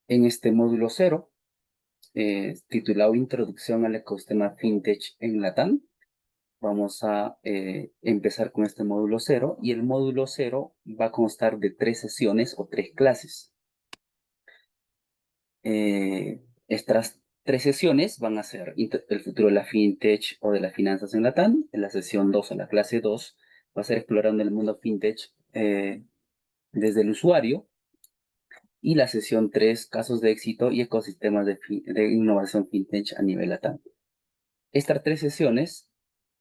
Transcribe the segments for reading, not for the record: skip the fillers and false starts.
En este módulo 0, titulado Introducción al ecosistema FinTech en Latam, vamos a empezar con este módulo 0, y el módulo 0 va a constar de 3 sesiones o 3 clases. Estas 3 sesiones van a ser el futuro de la FinTech o de las finanzas en Latam. En la sesión 2 o la clase 2 va a ser explorando el mundo FinTech desde el usuario. Y la sesión 3, casos de éxito y ecosistemas de innovación FinTech a nivel LATAM. Estas 3 sesiones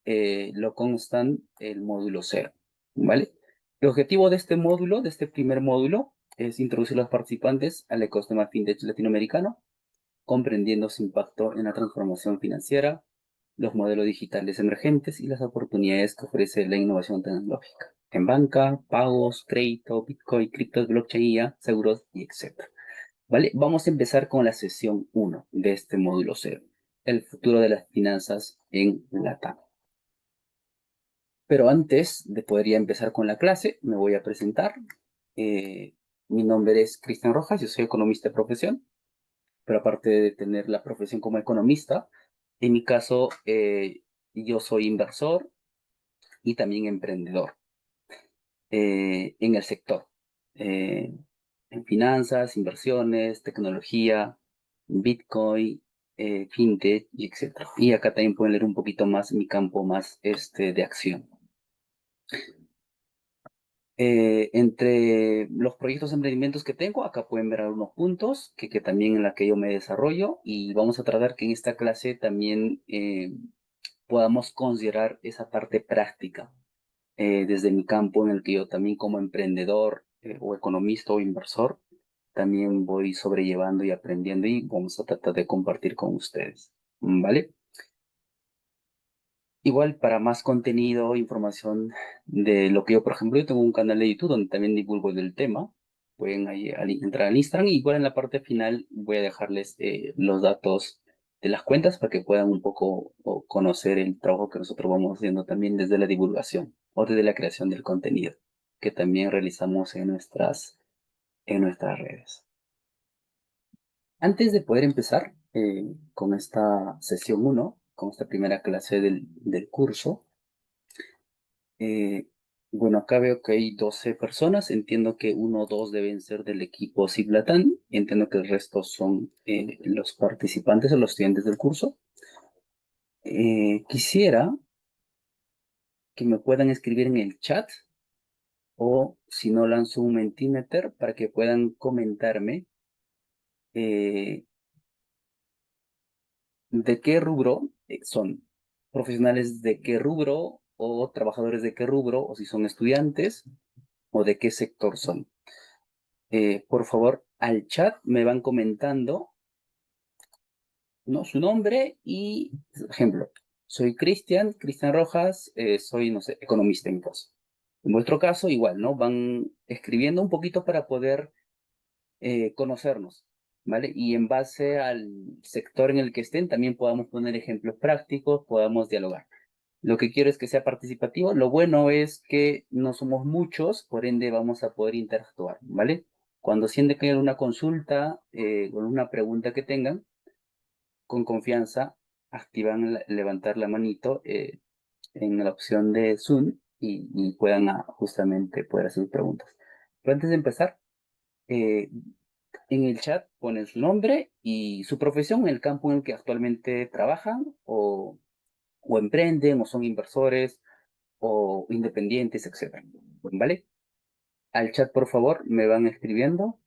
lo constan el módulo 0, ¿vale? El objetivo de este módulo, de este primer módulo, es introducir a los participantes al ecosistema FinTech latinoamericano, comprendiendo su impacto en la transformación financiera, los modelos digitales emergentes y las oportunidades que ofrece la innovación tecnológica en banca, pagos, crédito, Bitcoin, criptos, blockchain, IA, seguros y etc. ¿Vale? Vamos a empezar con la sesión 1 de este módulo 0, el futuro de las finanzas en LATAM. Pero antes de poder ya empezar con la clase, me voy a presentar. Mi nombre es Cristian Rojas, yo soy economista de profesión, pero aparte de tener la profesión como economista, en mi caso, yo soy inversor y también emprendedor en el sector, en finanzas, inversiones, tecnología, Bitcoin, fintech y etc. Y acá también pueden leer un poquito más mi campo más de acción. Entre los proyectos de emprendimientos que tengo, acá pueden ver algunos puntos que también en la que yo me desarrollo, y vamos a tratar que en esta clase también podamos considerar esa parte práctica desde mi campo en el que yo también como emprendedor o economista o inversor también voy sobrellevando y aprendiendo, y vamos a tratar de compartir con ustedes, ¿vale? Igual para más contenido, información de lo que yo, por ejemplo, yo tengo un canal de YouTube donde también divulgo del tema. Pueden ahí entrar al Instagram, y igual en la parte final voy a dejarles los datos de las cuentas para que puedan un poco conocer el trabajo que nosotros vamos haciendo también desde la divulgación o desde la creación del contenido que también realizamos en nuestras redes. Antes de poder empezar con esta sesión 1, con esta primera clase del curso, Eh, bueno, acá veo que hay 12 personas. Entiendo que uno o dos deben ser del equipo Ciblatán. Entiendo que el resto son los participantes o los estudiantes del curso. Quisiera que me puedan escribir en el chat, o si no, lanzo un Mentimeter para que puedan comentarme eh, de qué rubro son, profesionales de qué rubro o trabajadores de qué rubro, o si son estudiantes o de qué sector son. Por favor, al chat me van comentando, ¿no?, su nombre y, por ejemplo, soy Cristian Rojas, soy, no sé, economista en mi caso. En vuestro caso, igual, ¿no? Van escribiendo un poquito para poder conocernos, ¿vale? Y en base al sector en el que estén, también podamos poner ejemplos prácticos, podamos dialogar. Lo que quiero es que sea participativo. Lo bueno es que no somos muchos, por ende vamos a poder interactuar, ¿vale? Cuando sienten que hay una consulta o una pregunta que tengan, con confianza, activan levantar la manito en la opción de Zoom, y puedan justamente poder hacer preguntas. Pero antes de empezar, eh, en el chat ponen su nombre y su profesión en el campo en el que actualmente trabajan, o emprenden, o son inversores, o independientes, etc. ¿Vale? Al chat, por favor, me van escribiendo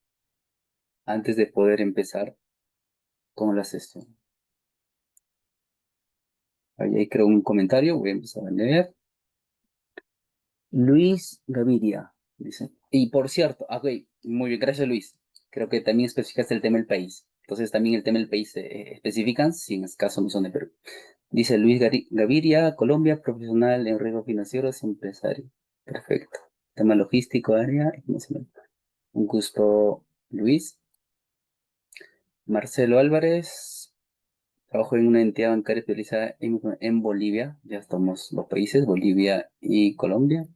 antes de poder empezar con la sesión. Ahí creo un comentario, voy a empezar a leer. Luis Gaviria dice. Y por cierto, ok, muy bien, gracias Luis. Creo que también especificaste el tema del país. Entonces también el tema del país especifican, si en este caso no son de Perú. Dice Luis Gaviria, Colombia, profesional en riesgos financieros, empresario. Perfecto. Tema logístico, área, emocional. Un gusto, Luis. Marcelo Álvarez, trabajo en una entidad bancaria especializada en Bolivia. Ya estamos los países, Bolivia y Colombia.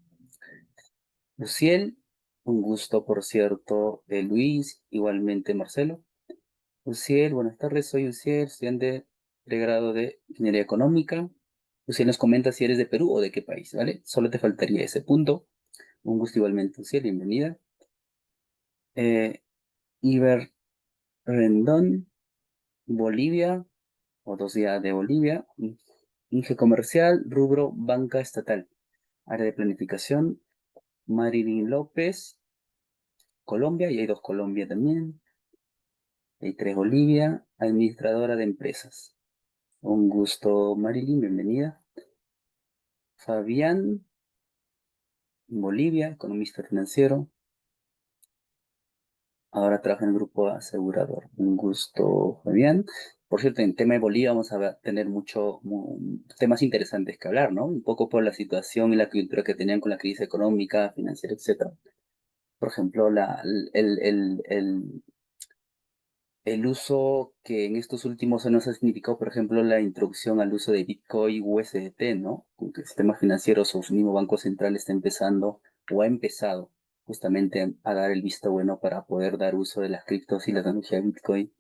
Luciel, un gusto, por cierto, Luis, igualmente Marcelo. Uciel, buenas tardes, soy Uciel, estudiante de grado de Ingeniería Económica. Uciel nos comenta si eres de Perú o de qué país, ¿vale? Solo te faltaría ese punto. Un gusto igualmente, Uciel, bienvenida. Iber Rendón, Bolivia, o dos días de Bolivia. Inge Comercial, rubro banca estatal. Área de planificación, Marilyn López, Colombia, y hay dos Colombia también. Hay tres Bolivia, administradora de empresas. Un gusto, Marilyn, bienvenida. Fabián, Bolivia, economista financiero. Ahora trabaja en el grupo asegurador. Un gusto, Fabián. Por cierto, en tema de Bolivia vamos a tener temas interesantes que hablar, ¿no? Un poco por la situación y la cultura que tenían con la crisis económica, financiera, etcétera. Por ejemplo, el uso que en estos últimos años ha significado, por ejemplo, la introducción al uso de Bitcoin USDT, ¿no? Con que el sistema financiero o su mismo Banco Central está empezando o ha empezado justamente a dar el visto bueno para poder dar uso de las criptos y la tecnología de Bitcoin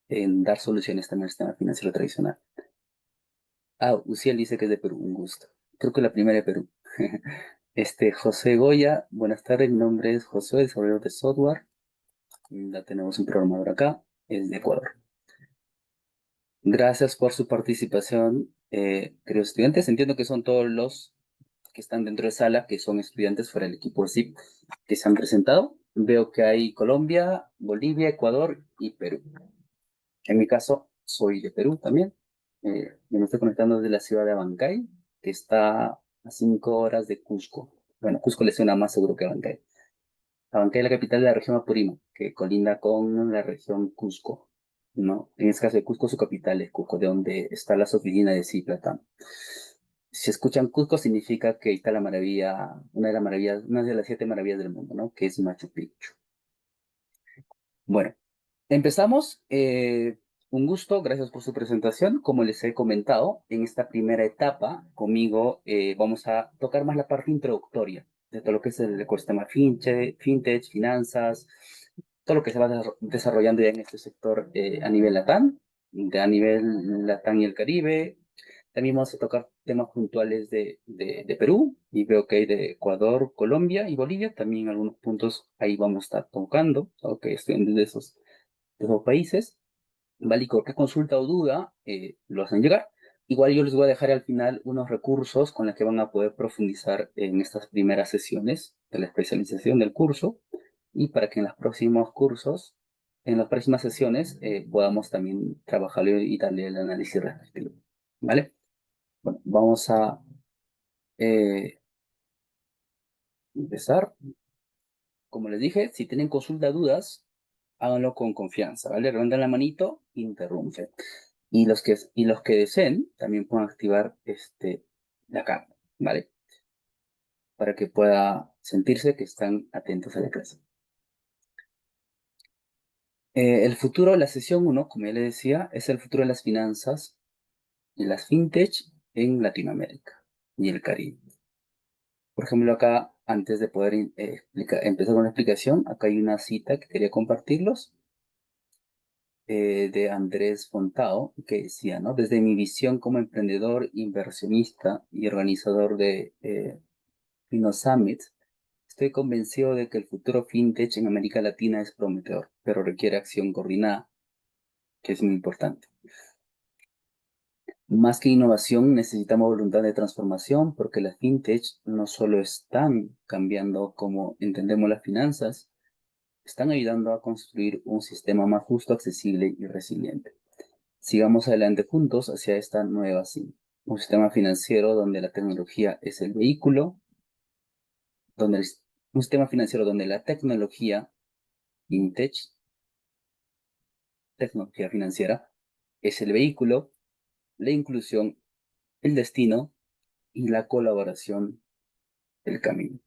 en dar soluciones también al sistema financiero tradicional. Uciel dice que es de Perú, un gusto. Creo que la primera de Perú. José Goya, buenas tardes, mi nombre es José, desarrollador de software. Ya tenemos un programador acá, es de Ecuador. Gracias por su participación, queridos estudiantes. Entiendo que son todos los que están dentro de sala, que son estudiantes fuera del equipo SIP que se han presentado. Veo que hay Colombia, Bolivia, Ecuador y Perú. En mi caso, soy de Perú también. Yo me estoy conectando desde la ciudad de Abancay, que está a 5 horas de Cusco. Bueno, Cusco le suena más seguro que Abancay. Abancay es la capital de la región Apurímac, que colinda con la región Cusco, ¿no? En este caso de Cusco, su capital es Cusco, de donde está las oficinas de Ciplatán. Si escuchan Cusco, significa que está la maravilla, una de las 7 maravillas del mundo, ¿no? Que es Machu Picchu. Bueno, empezamos. Un gusto, gracias por su presentación. Como les he comentado, en esta primera etapa conmigo vamos a tocar más la parte introductoria de todo lo que es el ecosistema fintech, finanzas, todo lo que se va desarrollando ya en este sector a nivel a nivel Latam y el Caribe. También vamos a tocar temas puntuales de Perú, y veo que hay de Ecuador, Colombia y Bolivia. También algunos puntos ahí vamos a estar tocando, ok, estudiantes de esos países. ¿Vale? Y cualquier consulta o duda lo hacen llegar. Igual yo les voy a dejar al final unos recursos con los que van a poder profundizar en estas primeras sesiones de la especialización del curso, y para que en los próximos cursos, en las próximas sesiones, podamos también trabajarlo y darle el análisis respectivo. ¿Vale? Bueno, vamos a eh, empezar. Como les dije, si tienen consulta, dudas, háganlo con confianza, ¿vale? Levanten la manito, interrumpen. Y los que deseen también pueden activar la cámara, ¿vale? Para que pueda sentirse que están atentos a la clase. El futuro, la sesión 1, como ya les decía, es el futuro de las finanzas y las fintech en Latinoamérica y el Caribe. Por ejemplo, acá, antes de poder empezar con la explicación, acá hay una cita que quería compartirlos, de Andrés Fontao, que decía, ¿no? Desde mi visión como emprendedor, inversionista y organizador de FinoSummit, estoy convencido de que el futuro fintech en América Latina es prometedor, pero requiere acción coordinada, que es muy importante. Más que innovación, necesitamos voluntad de transformación, porque las fintech no solo están cambiando cómo entendemos las finanzas, están ayudando a construir un sistema más justo, accesible y resiliente. Sigamos adelante juntos hacia esta nueva sí, un sistema financiero donde la tecnología es el vehículo, un sistema financiero donde la tecnología, fintech, tecnología financiera, es el vehículo, la inclusión, el destino y la colaboración, el camino.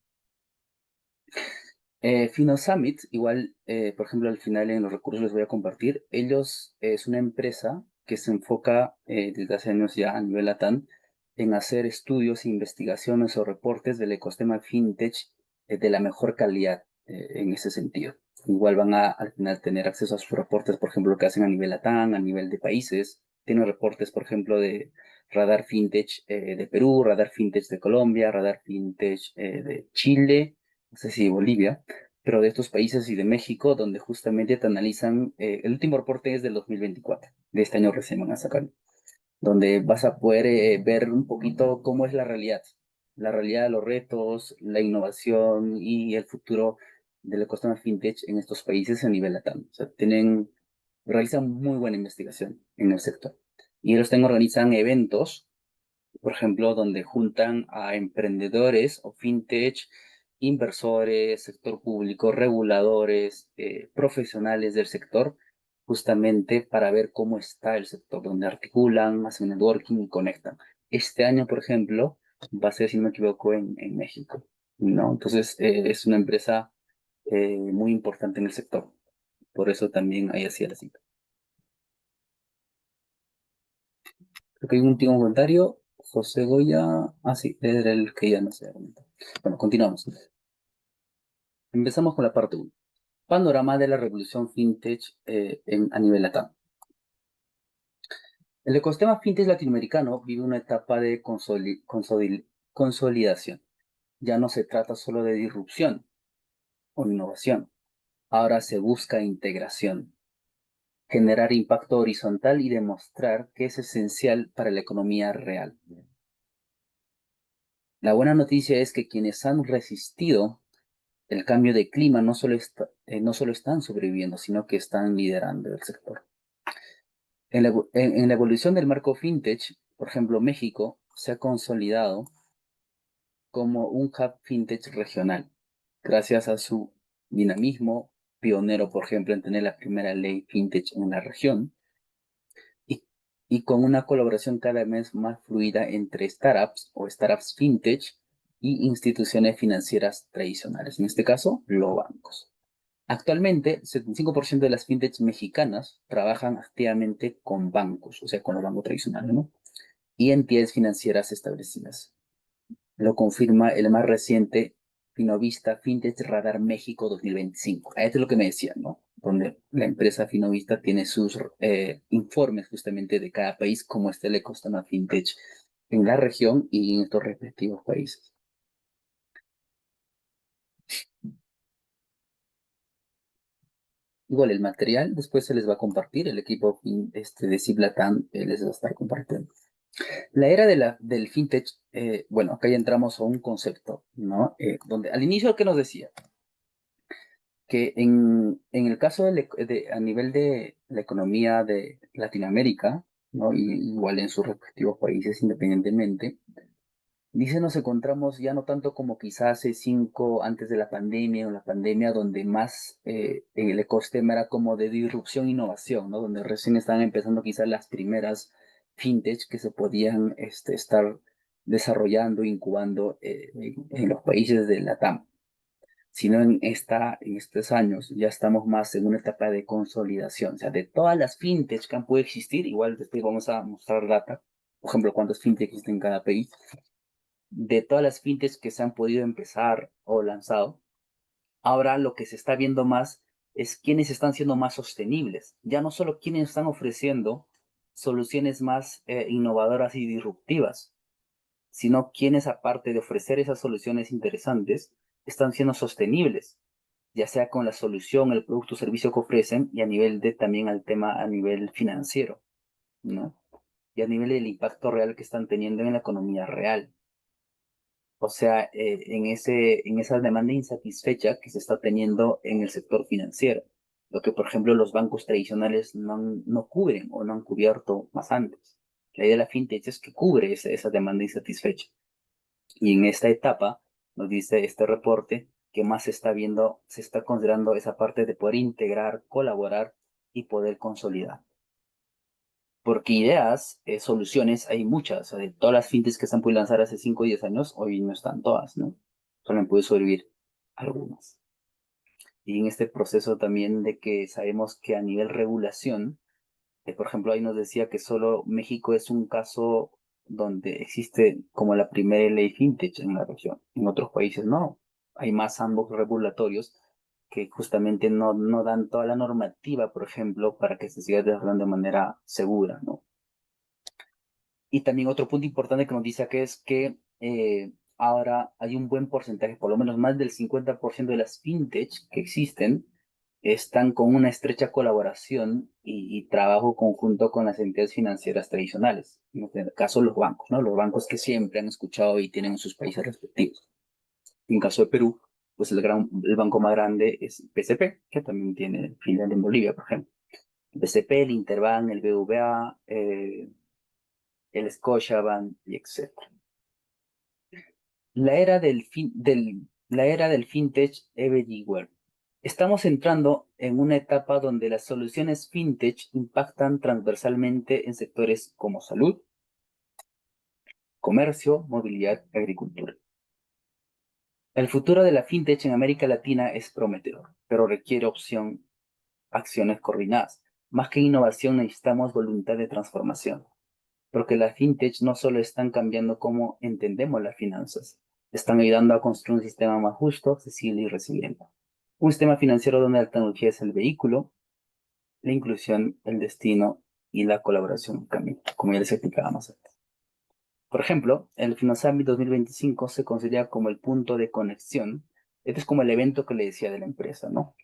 FinoSummit, igual, por ejemplo, al final en los recursos les voy a compartir. Ellos es una empresa que se enfoca desde hace años ya a nivel LATAM en hacer estudios, investigaciones o reportes del ecosistema fintech de la mejor calidad en ese sentido. Igual van a al final tener acceso a sus reportes, por ejemplo, que hacen a nivel LATAM, a nivel de países. Tienen reportes, por ejemplo, de Radar Fintech de Perú, Radar Fintech de Colombia, Radar Fintech de Chile, no sé si Bolivia, pero de estos países y de México, donde justamente te analizan, el último reporte es del 2024, de este año recién van a sacar, donde vas a poder ver un poquito cómo es la realidad de los retos, la innovación y el futuro del ecosistema fintech en estos países a nivel LATAM. O sea, realizan muy buena investigación en el sector. Y ellos también organizan eventos, por ejemplo, donde juntan a emprendedores o fintech, inversores, sector público, reguladores, profesionales del sector, justamente para ver cómo está el sector, donde articulan, hacen networking y conectan. Este año, por ejemplo, va a ser, si no me equivoco, en México, ¿no? Entonces, es una empresa muy importante en el sector. Por eso también hay así la cita. Creo que hay un último comentario. José Goya. Ah, sí, era el que ya no se comentó. Bueno, continuamos. Empezamos con la parte uno. Panorama de la revolución fintech a nivel LATAM. El ecosistema fintech latinoamericano vive una etapa de consolidación. Ya no se trata solo de disrupción o innovación. Ahora se busca integración, generar impacto horizontal y demostrar que es esencial para la economía real. La buena noticia es que quienes han resistido el cambio de clima no solo están sobreviviendo, sino que están liderando el sector. En la evolución del marco fintech, por ejemplo, México se ha consolidado como un hub fintech regional, gracias a su dinamismo pionero, por ejemplo, en tener la primera ley fintech en la región, y, y con una colaboración cada vez más fluida entre startups o startups fintech y instituciones financieras tradicionales, en este caso, los bancos. Actualmente, el 75% de las fintechs mexicanas trabajan activamente con bancos, o sea, con los bancos tradicionales, ¿no? Y entidades financieras establecidas. Lo confirma el más reciente Finovista Fintech Radar México 2025. Esto es lo que me decían, ¿no? Donde la empresa Finovista tiene sus informes justamente de cada país, cómo está el ecosistema fintech en la región y en estos respectivos países. Igual el material después se les va a compartir, el equipo de Ciblatam les va a estar compartiendo. La era del fintech, bueno, acá ya entramos a un concepto, ¿no? Donde al inicio, ¿qué nos decía? Que en el caso a nivel de la economía de Latinoamérica, ¿no? Y igual en sus respectivos países independientemente, dice nos encontramos ya no tanto como quizás hace 5 antes de la pandemia o la pandemia, donde más el ecosistema era como de disrupción e innovación, ¿no? Donde recién estaban empezando quizás las primeras fintech que se podían estar desarrollando, incubando en los países de Latam, sino en estos años ya estamos más en una etapa de consolidación. O sea, de todas las fintechs que han podido existir, igual después vamos a mostrar data, por ejemplo, cuántas fintechs existen en cada país, de todas las fintechs que se han podido empezar o lanzado, ahora lo que se está viendo más es quiénes están siendo más sostenibles, ya no solo quiénes están ofreciendo soluciones más innovadoras y disruptivas, sino quienes aparte de ofrecer esas soluciones interesantes, están siendo sostenibles, ya sea con la solución, el producto o servicio que ofrecen y a nivel de también al tema a nivel financiero, ¿no? Y a nivel del impacto real que están teniendo en la economía real. O sea, en esa demanda insatisfecha que se está teniendo en el sector financiero, lo que por ejemplo los bancos tradicionales no cubren o no han cubierto más antes. La idea de la fintech es que cubre esa demanda insatisfecha. Y en esta etapa, nos dice este reporte, que más se está viendo, se está considerando esa parte de poder integrar, colaborar y poder consolidar. Porque ideas, soluciones, hay muchas. O sea, de todas las fintechs que se han podido lanzar hace 5 o 10 años, hoy no están todas, ¿no? Solo han podido sobrevivir algunas. Y en este proceso también de que sabemos que a nivel regulación, por ejemplo, ahí nos decía que solo México es un caso donde existe como la primera ley fintech en la región. En otros países no. Hay más ambos regulatorios que justamente no dan toda la normativa, por ejemplo, para que se siga desarrollando de manera segura, ¿no? Y también otro punto importante que nos dice aquí es que ahora hay un buen porcentaje, por lo menos más del 50% de las fintech que existen, están con una estrecha colaboración y trabajo conjunto con las entidades financieras tradicionales, en este caso los bancos, ¿no? Los bancos que siempre han escuchado y tienen en sus países respectivos. En caso de Perú, pues el banco más grande es BCP, que también tiene filial en Bolivia, por ejemplo. BCP, el Interbank, el BVA, el Scotiabank y etc. La era del fintech everywhere. Estamos entrando en una etapa donde las soluciones fintech impactan transversalmente en sectores como salud, comercio, movilidad y agricultura. El futuro de la fintech en América Latina es prometedor, pero requiere acciones coordinadas. Más que innovación necesitamos voluntad de transformación, porque las fintech no solo están cambiando cómo entendemos las finanzas, están ayudando a construir un sistema más justo, accesible y resiliente. Un sistema financiero donde la tecnología es el vehículo, la inclusión, el destino y la colaboración el camino, como ya les explicaba más antes. Por ejemplo, el FinOSAMI 2025 se considera como el punto de conexión. Este es como el evento que le decía de la empresa, ¿no?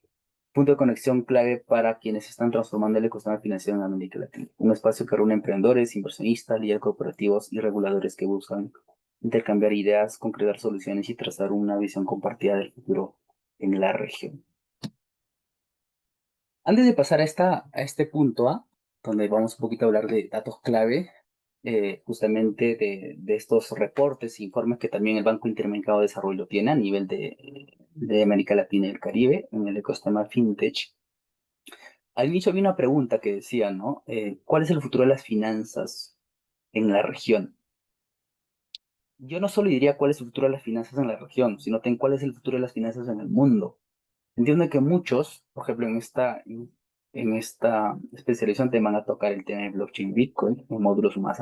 Punto de conexión clave para quienes están transformando el ecosistema financiero en América Latina. Un espacio que reúne emprendedores, inversionistas, líderes corporativos y reguladores que buscan intercambiar ideas, concretar soluciones y trazar una visión compartida del futuro en la región. Antes de pasar a este punto A, donde vamos un poquito a hablar de datos clave, justamente de estos reportes e informes que también el Banco Interamericano de Desarrollo tiene a nivel de América Latina y el Caribe en el ecosistema FinTech. Al inicio había una pregunta que decía, ¿no? ¿Cuál es el futuro de las finanzas en la región? Yo no solo diría cuál es el futuro de las finanzas en la región, sino también cuál es el futuro de las finanzas en el mundo. Entiendo que muchos, por ejemplo, en esta especialización te van a tocar el tema de blockchain Bitcoin en módulos más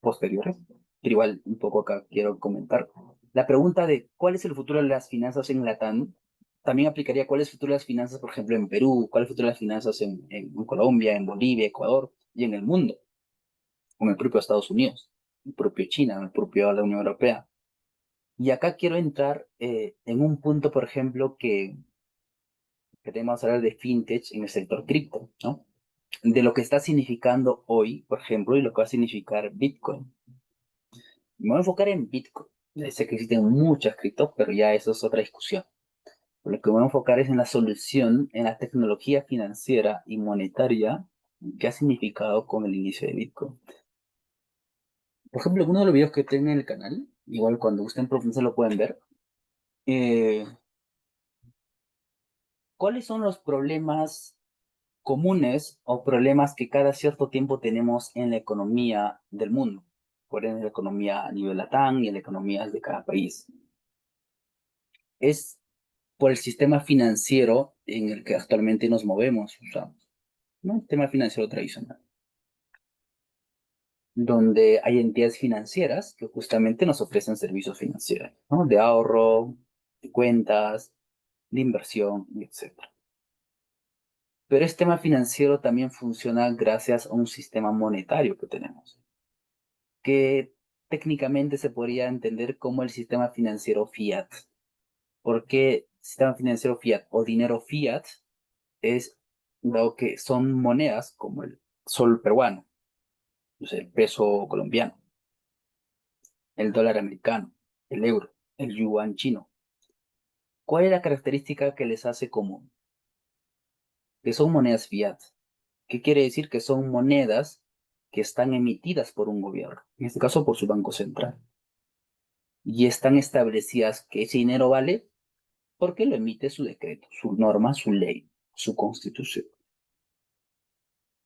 posteriores, pero igual un poco acá quiero comentar. La pregunta de cuál es el futuro de las finanzas en Latam también aplicaría cuál es el futuro de las finanzas, por ejemplo, en Perú, cuál es el futuro de las finanzas en Colombia, en Bolivia, Ecuador y en el mundo, como el propio Estados Unidos, el propio China, el propio la Unión Europea. Y acá quiero entrar en un punto, por ejemplo, que tenemos que hablar de fintech en el sector cripto, ¿no? De lo que está significando hoy, por ejemplo, y lo que va a significar Bitcoin. Me voy a enfocar en Bitcoin. Sé que existen muchas criptos, pero ya eso es otra discusión. Lo que me voy a enfocar es en la solución, en la tecnología financiera y monetaria que ha significado con el inicio de Bitcoin. Por ejemplo, uno de los videos que tengo en el canal, igual cuando gusten profundizar lo pueden ver, eh, ¿cuáles son los problemas comunes o problemas que cada cierto tiempo tenemos en la economía del mundo? Por ejemplo, la economía a nivel LATAM y en la economía de cada país. Es por el sistema financiero en el que actualmente nos movemos, usamos, ¿no? El sistema financiero tradicional, donde hay entidades financieras que justamente nos ofrecen servicios financieros, ¿no? De ahorro, de cuentas, de inversión, etc. Pero este tema financiero también funciona gracias a un sistema monetario que tenemos, que técnicamente se podría entender como el sistema financiero fiat. ¿Por qué sistema financiero fiat o dinero fiat? Es dado que son monedas como el sol peruano, el peso colombiano, el dólar americano, el euro, el yuan chino. ¿Cuál es la característica que les hace común? Que son monedas fiat. ¿Qué quiere decir? Que son monedas que están emitidas por un gobierno, en este caso por su Banco Central. Y están establecidas que ese dinero vale porque lo emite su decreto, su norma, su ley, su constitución.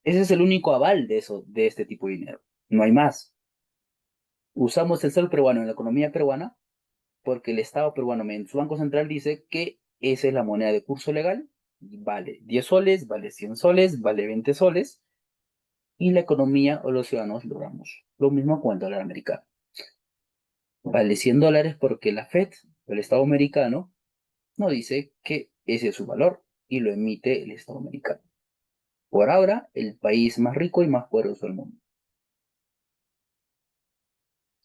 Ese es el único aval de eso, de este tipo de dinero. No hay más. Usamos el sol peruano en la economía peruana porque el Estado peruano, en su Banco Central, dice que esa es la moneda de curso legal, vale 10 soles, vale 100 soles, vale 20 soles, y la economía o los ciudadanos logramos lo mismo con el dólar americano. Vale $100 porque la Fed, el Estado americano, no dice que ese es su valor y lo emite el Estado americano. Por ahora, el país más rico y más poderoso del mundo.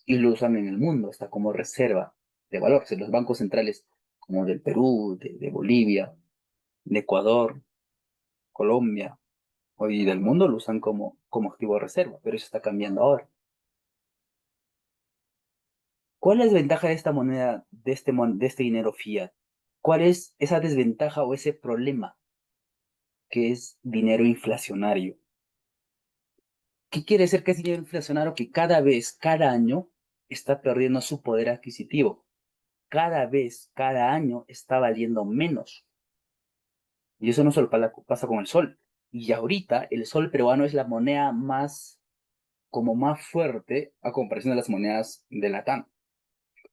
Y lo usan en el mundo, está como reserva de valor. O sea, los bancos centrales como del Perú, de Bolivia, de Ecuador, Colombia, hoy del mundo lo usan como activo de reserva, pero eso está cambiando ahora. ¿Cuál es la desventaja de esta moneda, de este dinero fiat? ¿Cuál es esa desventaja o ese problema que es dinero inflacionario? ¿Qué quiere decir que es dinero inflacionario? Que cada vez, cada año, está perdiendo su poder adquisitivo. Cada vez, cada año está valiendo menos. Y eso no solo pasa con el sol. Y ahorita el sol peruano es la moneda más fuerte a comparación de las monedas de Latam,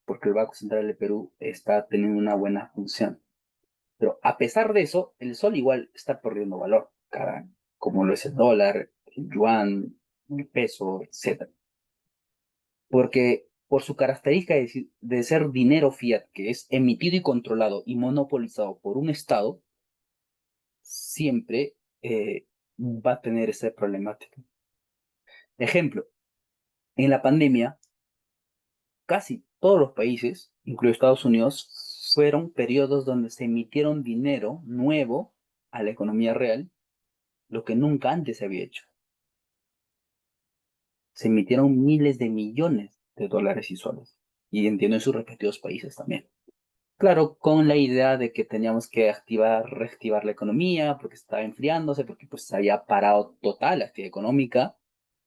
porque el Banco Central de Perú está teniendo una buena función. Pero a pesar de eso, el sol igual está perdiendo valor cada año, como lo es el dólar, el yuan, el peso, etcétera. Porque por su característica de ser dinero fiat, que es emitido y controlado y monopolizado por un Estado, siempre va a tener esa problemática. Ejemplo, en la pandemia, casi todos los países, incluido Estados Unidos, fueron periodos donde se emitieron dinero nuevo a la economía real, lo que nunca antes se había hecho. Se emitieron miles de millones de dólares y soles, y entiendo en sus respectivos países también. Claro, con la idea de que teníamos que reactivar la economía, porque estaba enfriándose, porque pues se había parado total la actividad económica,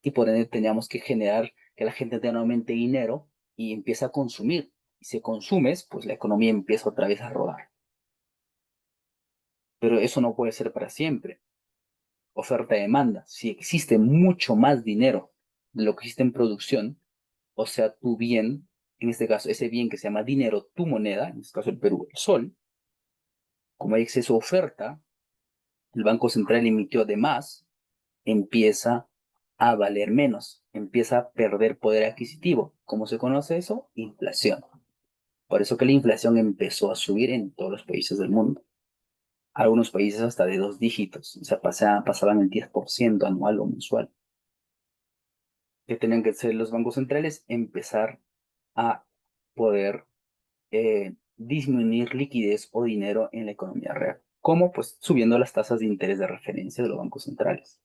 y por ende teníamos que generar que la gente tenga nuevamente dinero y empiece a consumir. Y si consumes, pues la economía empieza otra vez a rodar. Pero eso no puede ser para siempre. Oferta-demanda. Si existe mucho más dinero de lo que existe en producción, o sea, tu bien, en este caso, ese bien que se llama dinero, tu moneda, en este caso el Perú, el sol, como hay exceso de oferta, el Banco Central emitió de más, empieza a valer menos, empieza a perder poder adquisitivo. ¿Cómo se conoce eso? Inflación. Por eso que la inflación empezó a subir en todos los países del mundo. Algunos países hasta de 2 dígitos, o sea, pasaban el 10% anual o mensual. Que tenían que ser los bancos centrales empezar a poder disminuir liquidez o dinero en la economía real. ¿Cómo? Pues subiendo las tasas de interés de referencia de los bancos centrales,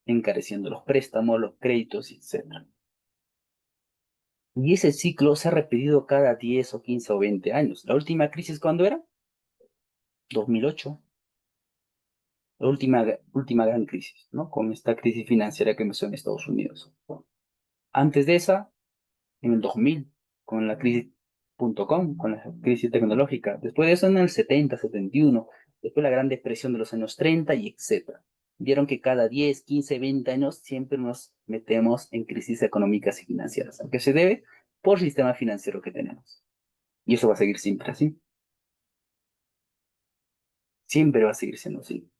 encareciendo los préstamos, los créditos, etc. Y ese ciclo se ha repetido cada 10 o 15 o 20 años. La última crisis, ¿cuándo era? 2008. La última gran crisis, ¿no? Con esta crisis financiera que empezó en Estados Unidos. Antes de esa, en el 2000, con la crisis.com, con la crisis tecnológica. Después de eso, en el 70, 71, después la Gran Depresión de los años 30 y etcétera. Vieron que cada 10, 15, 20 años siempre nos metemos en crisis económicas y financieras, aunque se debe por el sistema financiero que tenemos. Y eso va a seguir siempre así. Siempre va a seguir siendo así.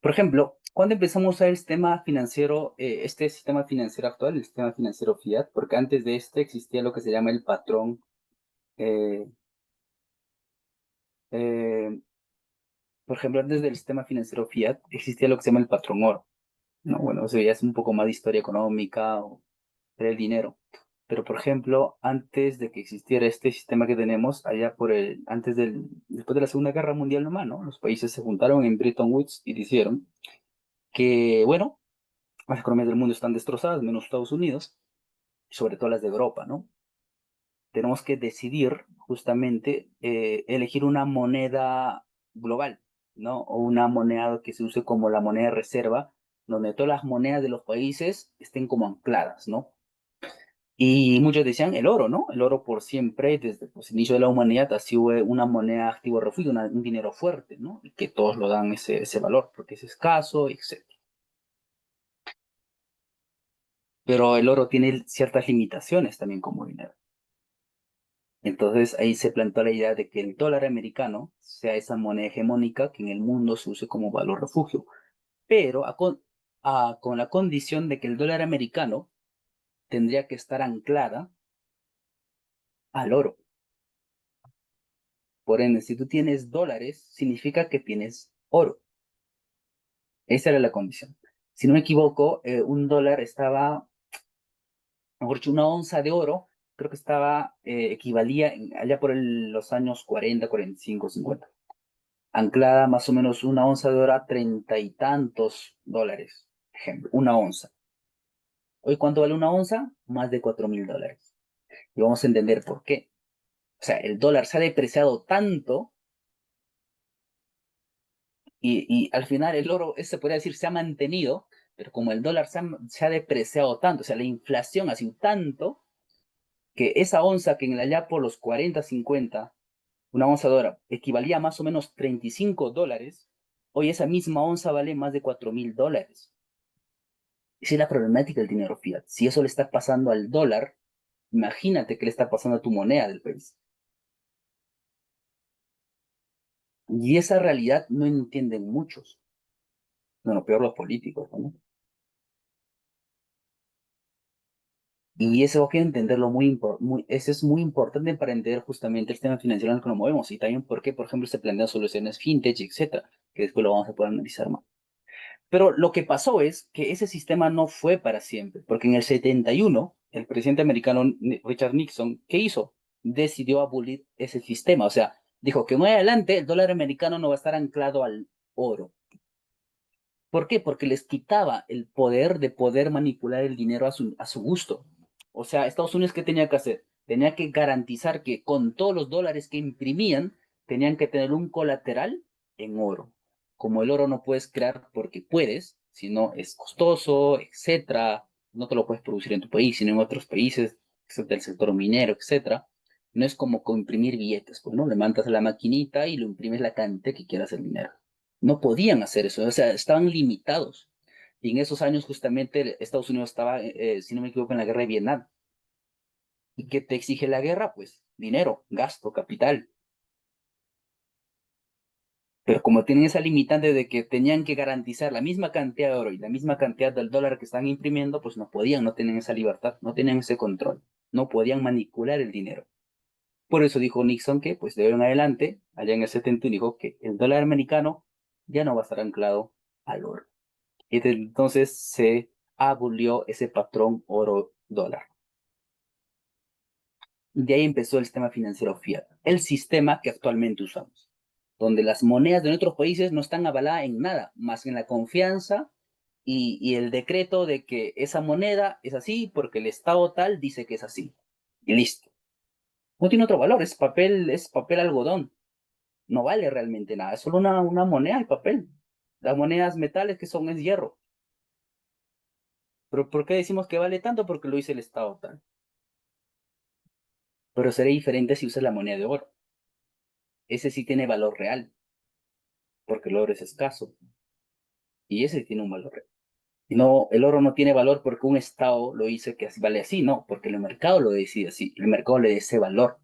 Por ejemplo, cuando empezamos a usar el sistema financiero, este sistema financiero actual, el sistema financiero fiat, porque antes de este existía lo que se llama el patrón, eh, eh, por ejemplo, antes del sistema financiero fiat existía lo que se llama el patrón oro, ¿no? Bueno, eso ya es un poco más de historia económica o del dinero. Pero, por ejemplo, antes de que existiera este sistema que tenemos, después de la Segunda Guerra Mundial nomás, ¿no? Los países se juntaron en Bretton Woods y dijeron que, bueno, las economías del mundo están destrozadas, menos Estados Unidos, sobre todo las de Europa, ¿no? Tenemos que decidir justamente elegir una moneda global, ¿no? O una moneda que se use como la moneda de reserva, donde todas las monedas de los países estén como ancladas, ¿no? Y muchos decían el oro, ¿no? El oro por siempre, desde pues, el inicio de la humanidad, ha sido una moneda activo refugio, un dinero fuerte, ¿no? Y que todos lo dan ese valor, porque es escaso, etc. Pero el oro tiene ciertas limitaciones también como dinero. Entonces ahí se planteó la idea de que el dólar americano sea esa moneda hegemónica que en el mundo se use como valor refugio, pero con la condición de que el dólar americano tendría que estar anclada al oro. Por ende, si tú tienes dólares, significa que tienes oro. Esa era la condición. Si no me equivoco, un dólar estaba, mejor dicho, una onza de oro, creo que estaba, equivalía allá por los años 40, 45, 50. Anclada más o menos una onza de oro a 30 y tantos dólares. Ejemplo, una onza. Hoy, ¿cuánto vale una onza? Más de $4.000. Y vamos a entender por qué. O sea, el dólar se ha depreciado tanto y al final el oro, se podría decir, se ha mantenido, pero como el dólar se ha depreciado tanto, o sea, la inflación ha sido tanto que esa onza que en allá por los 40, 50, una onza de oro equivalía a más o menos $35, hoy esa misma onza vale más de $4.000. Esa es la problemática del dinero fiat. Si eso le está pasando al dólar, imagínate qué le está pasando a tu moneda del país. Y esa realidad no entienden muchos. Bueno, peor los políticos, ¿no? Y eso hay que entenderlo eso es muy importante para entender justamente el sistema financiero en el que nos movemos y también por qué, por ejemplo, se plantean soluciones fintech, etcétera, que después lo vamos a poder analizar más. Pero lo que pasó es que ese sistema no fue para siempre, porque en el 71, el presidente americano Richard Nixon, ¿qué hizo? Decidió abolir ese sistema, o sea, dijo que en adelante el dólar americano no va a estar anclado al oro. ¿Por qué? Porque les quitaba el poder de poder manipular el dinero a su gusto. O sea, Estados Unidos, ¿qué tenía que hacer? Tenía que garantizar que con todos los dólares que imprimían, tenían que tener un colateral en oro. Como el oro no puedes crear porque puedes, sino es costoso, etcétera, no te lo puedes producir en tu país, sino en otros países, excepto el sector minero, etcétera. No es como imprimir billetes, pues, ¿no? Le mandas a la maquinita y lo imprimes la cantidad que quieras el dinero. No podían hacer eso, o sea, estaban limitados. Y en esos años justamente Estados Unidos estaba, si no me equivoco, en la guerra de Vietnam. ¿Y qué te exige la guerra? Pues dinero, gasto, capital. Pero como tienen esa limitante de que tenían que garantizar la misma cantidad de oro y la misma cantidad del dólar que están imprimiendo, pues no podían, no tenían esa libertad, no tenían ese control, no podían manipular el dinero. Por eso dijo Nixon que, pues de ahora en adelante, allá en el 71, dijo que el dólar americano ya no va a estar anclado al oro. Y desde entonces se abolió ese patrón oro-dólar. De ahí empezó el sistema financiero fiat, el sistema que actualmente usamos, donde las monedas de nuestros países no están avaladas en nada, más que en la confianza y el decreto de que esa moneda es así porque el Estado tal dice que es así. Y listo. No tiene otro valor, es papel algodón. No vale realmente nada, es solo una moneda de papel. Las monedas metales que son es hierro. ¿Pero por qué decimos que vale tanto? Porque lo dice el Estado tal. Pero será diferente si usas la moneda de oro. Ese sí tiene valor real, porque el oro es escaso, y ese tiene un valor real. Y no, el oro no tiene valor porque un Estado lo dice que así vale así, no, porque el mercado lo decide así, el mercado le da ese valor,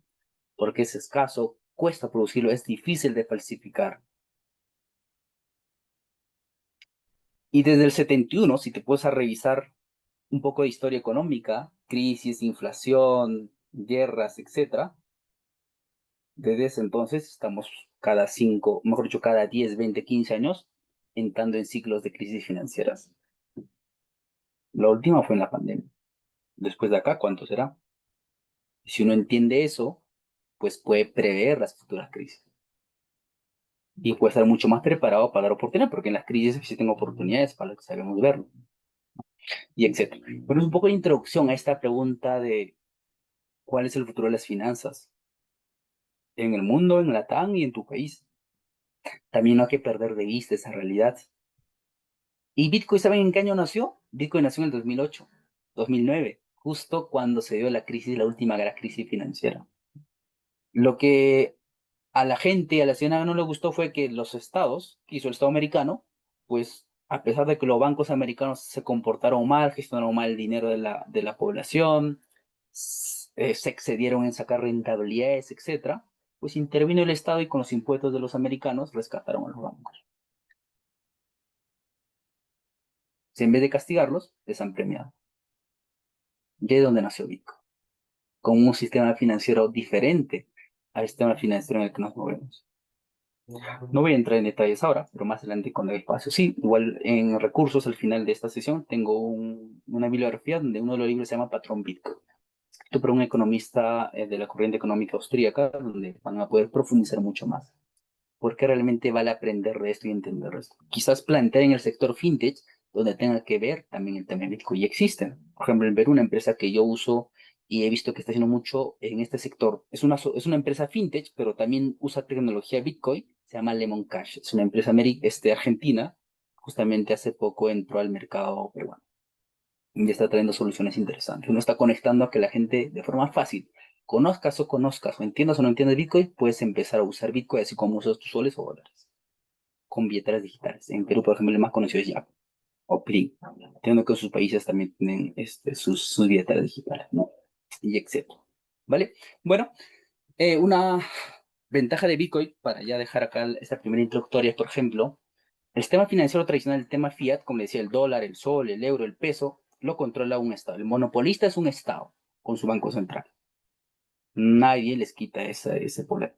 porque es escaso, cuesta producirlo, es difícil de falsificar. Y desde el 71, si te puedes a revisar un poco de historia económica, crisis, inflación, guerras, etcétera, desde ese entonces estamos cada 5, mejor dicho, cada 10, 20, 15 años entrando en ciclos de crisis financieras. La última fue en la pandemia. Después de acá, ¿cuánto será? Si uno entiende eso, pues puede prever las futuras crisis y puede estar mucho más preparado para dar oportunidades, porque en las crisis existen oportunidades para los que sabemos verlo, y etcétera. Bueno, es un poco de introducción a esta pregunta de cuál es el futuro de las finanzas en el mundo, en la TAM y en tu país. También no hay que perder de vista esa realidad. ¿Y Bitcoin saben en qué año nació? Bitcoin nació en el 2008, 2009, justo cuando se dio la crisis, la última gran crisis financiera. Lo que a la gente, a la ciudadana no le gustó fue que los estados, que hizo el estado americano, pues a pesar de que los bancos americanos se comportaron mal, gestionaron mal el dinero de la población, se excedieron en sacar rentabilidades, etcétera, pues intervino el estado y con los impuestos de los americanos rescataron a los bancos. Si en vez de castigarlos, les han premiado. Y ahí es donde nació Bitcoin, con un sistema financiero diferente, al sistema financiero en el que nos movemos. No voy a entrar en detalles ahora, pero más adelante cuando haya espacio. Sí, igual en recursos al final de esta sesión tengo una bibliografía donde uno de los libros se llama Patrón Bitcoin, escrito por un economista de la corriente económica austríaca, donde van a poder profundizar mucho más. Porque realmente vale aprender de esto y entender esto. Quizás plantear en el sector fintech, donde tenga que ver también el tema de Bitcoin. Y existen. Por ejemplo, en Perú, una empresa que yo uso y he visto que está haciendo mucho en este sector. Es una empresa fintech, pero también usa tecnología Bitcoin. Se llama Lemon Cash. Es una empresa argentina. Justamente hace poco entró al mercado peruano. Y está trayendo soluciones interesantes. Uno está conectando a que la gente de forma fácil, conozcas o entiendas o no entiendas Bitcoin, puedes empezar a usar Bitcoin así como usas tus soles o dólares con billeteras digitales. En Perú, por ejemplo, el más conocido es Yape o Plin, teniendo que sus países también tienen sus billeteras digitales, ¿no? Y etcétera. ¿Vale? Bueno, una ventaja de Bitcoin, para ya dejar acá esta primera introductoria, por ejemplo, el sistema financiero tradicional, el tema fiat, como le decía, el dólar, el sol, el euro, el peso, lo controla un Estado. El monopolista es un Estado con su banco central. Nadie les quita ese poder.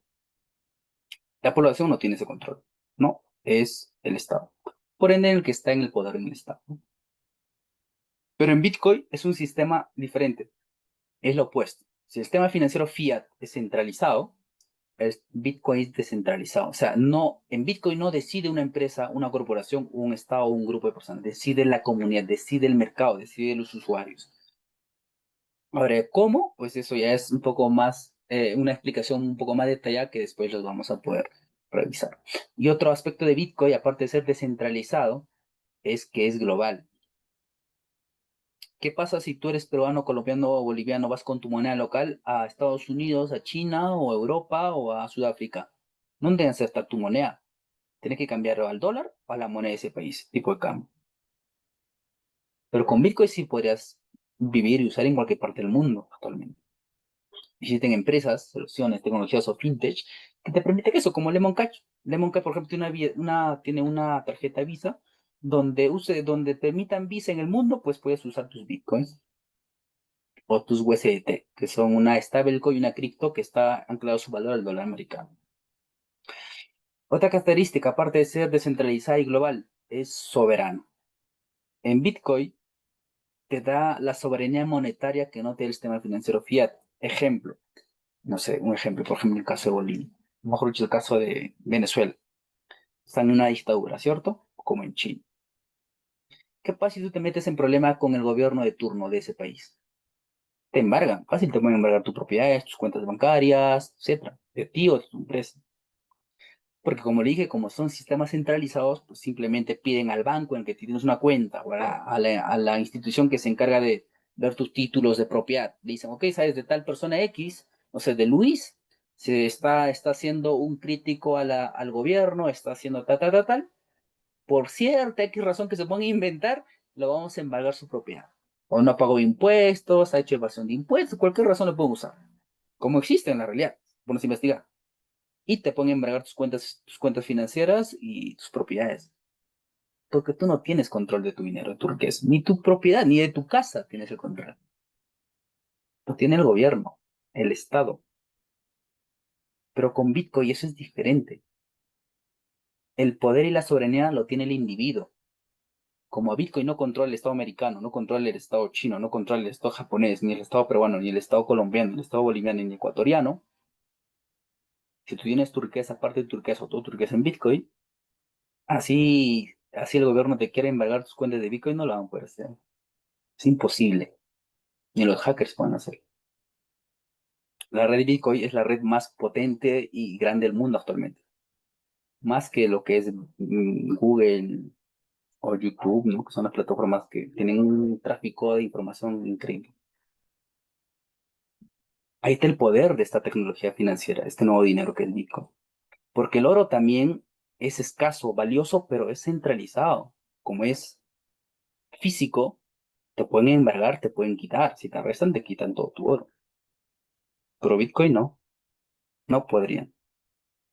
La población no tiene ese control, no, es el Estado. Por ende, el que está en el poder en el Estado. Pero en Bitcoin es un sistema diferente, es lo opuesto. Si el sistema financiero fiat es centralizado, el Bitcoin es descentralizado. O sea, no, en Bitcoin no decide una empresa, una corporación, un Estado o un grupo de personas, decide la comunidad, decide el mercado, decide los usuarios. Ahora, ¿cómo? Pues eso ya es un poco más, una explicación un poco más detallada que después los vamos a poder revisar. Y otro aspecto de Bitcoin, aparte de ser descentralizado, es que es global. ¿Qué pasa si tú eres peruano, colombiano o boliviano, vas con tu moneda local a Estados Unidos, a China o a Europa o a Sudáfrica? No deben aceptar tu moneda. Tienes que cambiarlo al dólar o a la moneda de ese país, tipo de cambio. Pero con Bitcoin sí podrías vivir y usar en cualquier parte del mundo actualmente. Existen empresas, soluciones, tecnologías o fintech que te permiten eso, como Lemon Cash. Lemon Cash, por ejemplo, tiene una tarjeta Visa donde permitan Visa en el mundo, pues puedes usar tus bitcoins o tus USDT, que son una stablecoin y una cripto que está anclado su valor al dólar americano. Otra característica, aparte de ser descentralizada y global, es soberano. En Bitcoin te da la soberanía monetaria que no te da el sistema financiero fiat. Ejemplo, no sé, un ejemplo, por ejemplo, el caso de Bolivia, mejor dicho, el caso de Venezuela. Están en una dictadura, ¿cierto? Como en Chile. ¿Qué pasa si tú te metes en problema con el gobierno de turno de ese país? Te embargan, fácil te pueden embargar tus propiedades, tus cuentas bancarias, etcétera, de ti o de tu empresa. Porque como le dije, como son sistemas centralizados, pues simplemente piden al banco en el que tienes una cuenta o a la institución que se encarga de ver tus títulos de propiedad. Le dicen, ok, sabes, de tal persona X, no sé, de Luis, se está haciendo un crítico al gobierno, está haciendo tal, por cierta X razón que se ponga a inventar, lo vamos a embargar su propiedad. O no pagó impuestos, ha hecho evasión de impuestos, cualquier razón lo pueden usar. Como existe en la realidad, pones a investigar. Y te ponen a embargar tus cuentas financieras y tus propiedades. Porque tú no tienes control de tu dinero, tu riqueza, ni tu propiedad, ni de tu casa tienes el control. Lo tiene el gobierno, el Estado. Pero con Bitcoin eso es diferente. El poder y la soberanía lo tiene el individuo. Como Bitcoin no controla el Estado americano, no controla el Estado chino, no controla el Estado japonés, ni el Estado peruano, ni el Estado colombiano, ni el Estado boliviano, ni el ecuatoriano, si tú tienes tu riqueza, parte de tu riqueza o toda tu riqueza en Bitcoin, así el gobierno te quiere embargar tus cuentas de Bitcoin, no lo van a poder hacer. Es imposible. Ni los hackers pueden hacer. La red de Bitcoin es la red más potente y grande del mundo actualmente. Más que lo que es Google o YouTube, ¿no? Que son las plataformas que tienen un tráfico de información increíble. Ahí está el poder de esta tecnología financiera, este nuevo dinero que es Bitcoin. Porque el oro también es escaso, valioso, pero es centralizado. Como es físico, te pueden embargar, te pueden quitar. Si te arrestan, te quitan todo tu oro. Pero Bitcoin no podrían.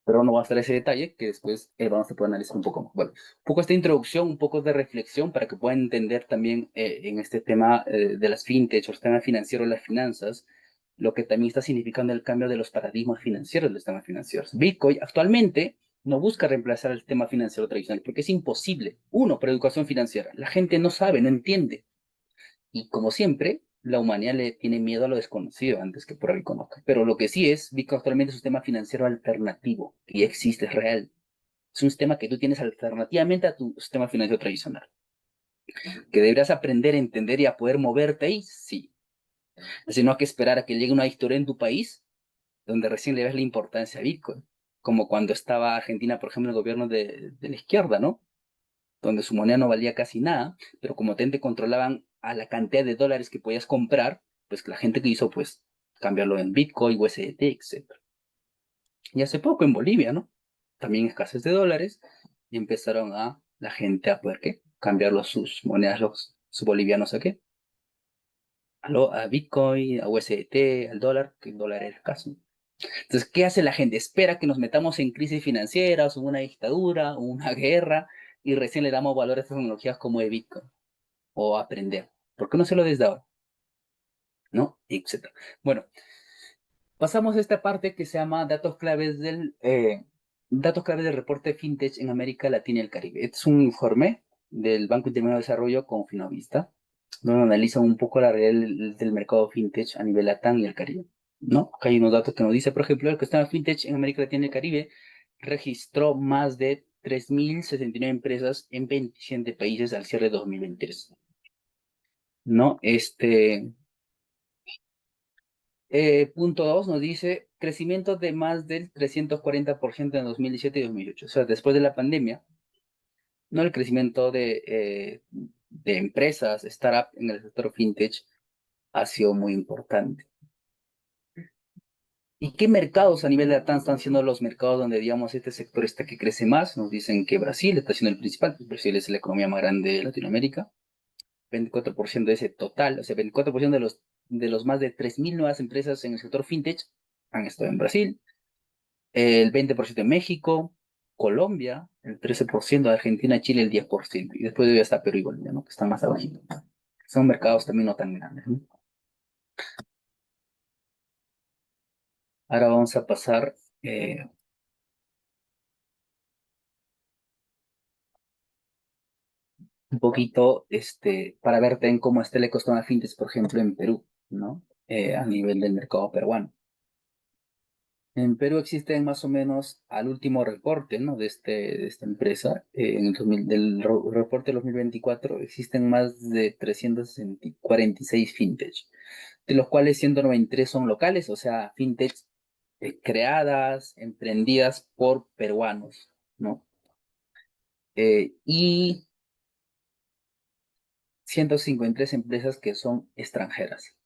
Pero no va a estar ese detalle que después vamos a poder analizar un poco más. Bueno, un poco esta introducción, un poco de reflexión para que puedan entender también en este tema de las fintech o el tema financiero, las finanzas, lo que también está significando el cambio de los paradigmas financieros de los sistemas financieros. Bitcoin actualmente no busca reemplazar el sistema financiero tradicional porque es imposible. Uno, por educación financiera. La gente no sabe, no entiende. Y como siempre, la humanidad le tiene miedo a lo desconocido antes que por ahí conozca. Pero lo que sí es, Bitcoin actualmente es un sistema financiero alternativo, que ya existe, es real. Es un sistema que tú tienes alternativamente a tu sistema financiero tradicional. Que deberías aprender a entender y a poder moverte ahí, sí. Así no hay que esperar a que llegue una historia en tu país donde recién le ves la importancia a Bitcoin. Como cuando estaba Argentina, por ejemplo, el gobierno de la izquierda, ¿no? Donde su moneda no valía casi nada, pero como te controlaban a la cantidad de dólares que podías comprar, pues la gente que hizo, pues, cambiarlo en Bitcoin, USDT, etc. Y hace poco en Bolivia, ¿no? También escasez de dólares, y empezaron a la gente a poder, ¿qué? Cambiarlo sus monedas, sus bolivianos a qué? A Bitcoin, a USDT, al dólar, que el dólar era escaso. Entonces, ¿qué hace la gente? Espera que nos metamos en crisis financieras, o una dictadura, o una guerra, y recién le damos valor a estas tecnologías como el Bitcoin, o aprender. ¿Por qué no hacerlo desde ahora? ¿No? Etcétera. Bueno, pasamos a esta parte que se llama datos claves del reporte FinTech en América Latina y el Caribe. Este es un informe del Banco Interamericano de Desarrollo con Finovista, donde analiza un poco la realidad del mercado FinTech a nivel LATAM y el Caribe, ¿no? Acá hay unos datos que nos dice, por ejemplo, el que está en FinTech en América Latina y el Caribe registró más de 3.069 empresas en 27 países al cierre de 2023, ¿no? Punto 2 nos dice crecimiento de más del 340% en 2017 y 2018. O sea, después de la pandemia, no el crecimiento de empresas, startup en el sector fintech ha sido muy importante. ¿Y qué mercados a nivel de LATAM están siendo los mercados donde, digamos, este sector está que crece más? Nos dicen que Brasil está siendo el principal. Brasil es la economía más grande de Latinoamérica. 24% de ese total, o sea, 24% de los más de 3.000 nuevas empresas en el sector fintech han estado en Brasil. El 20% en México, Colombia, el 13%, Argentina, Chile, el 10%. Y después ya está Perú y Bolivia, ¿no? Que están más abajito. Son mercados también no tan grandes, ¿no? Ahora vamos a pasar un poquito para ver también cómo está el ecosistema fintech, por ejemplo, en Perú, ¿no? A nivel del mercado peruano. En Perú existen más o menos, al último reporte, ¿no? de esta empresa, en el reporte del 2024, existen más de 346 fintech, de los cuales 193 son locales, o sea, fintech creadas, emprendidas por peruanos, ¿no? Y 153 empresas que son extranjeras.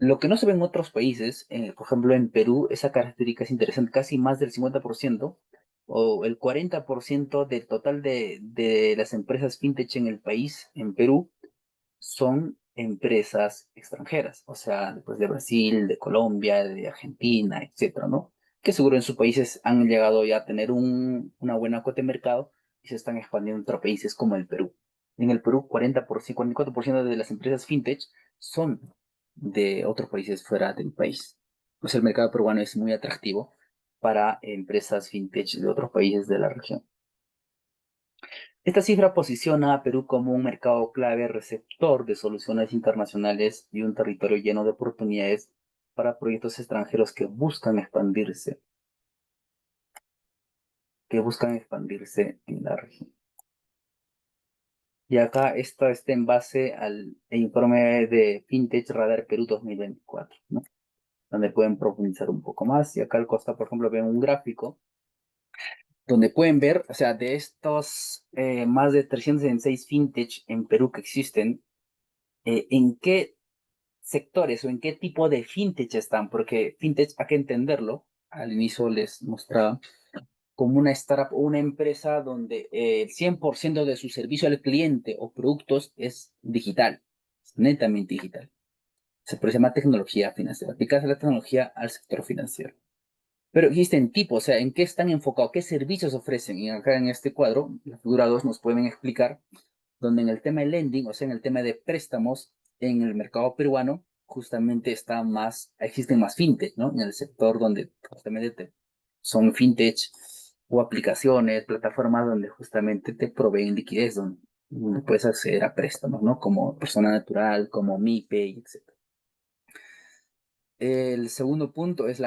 Lo que no se ve en otros países, por ejemplo en Perú, esa característica es interesante, casi más del 50% o el 40% del total de las empresas fintech en el país, en Perú, son empresas extranjeras, o sea, pues de Brasil, de Colombia, de Argentina, etcétera, ¿no? Que seguro en sus países han llegado ya a tener una buena cuota de mercado y se están expandiendo a otros países como el Perú. En el Perú, 40%, 44% de las empresas fintech son de otros países fuera del país. Pues el mercado peruano es muy atractivo para empresas fintech de otros países de la región. Esta cifra posiciona a Perú como un mercado clave receptor de soluciones internacionales y un territorio lleno de oportunidades para proyectos extranjeros que buscan expandirse en la región. Y acá esto está en base al informe de Fintech Radar Perú 2024, ¿no? Donde pueden profundizar un poco más. Y acá al costado, por ejemplo, ven un gráfico donde pueden ver, o sea, de estos más de 366 fintech en Perú que existen, en qué sectores o en qué tipo de fintech están, porque fintech hay que entenderlo. Al inicio les mostraba como una startup o una empresa donde el 100% de su servicio al cliente o productos es digital, es netamente digital. Por eso se llama tecnología financiera, aplicar la tecnología al sector financiero. Pero existen tipos, o sea, en qué están enfocados, qué servicios ofrecen. Y acá en este cuadro, la figura 2 nos pueden explicar, donde en el tema de lending, o sea, en el tema de préstamos en el mercado peruano, justamente existen más fintech, ¿no? En el sector donde justamente son fintech o aplicaciones, plataformas donde justamente te proveen liquidez, donde puedes acceder a préstamos, ¿no? Como persona natural, como MIPE, etc. El segundo punto es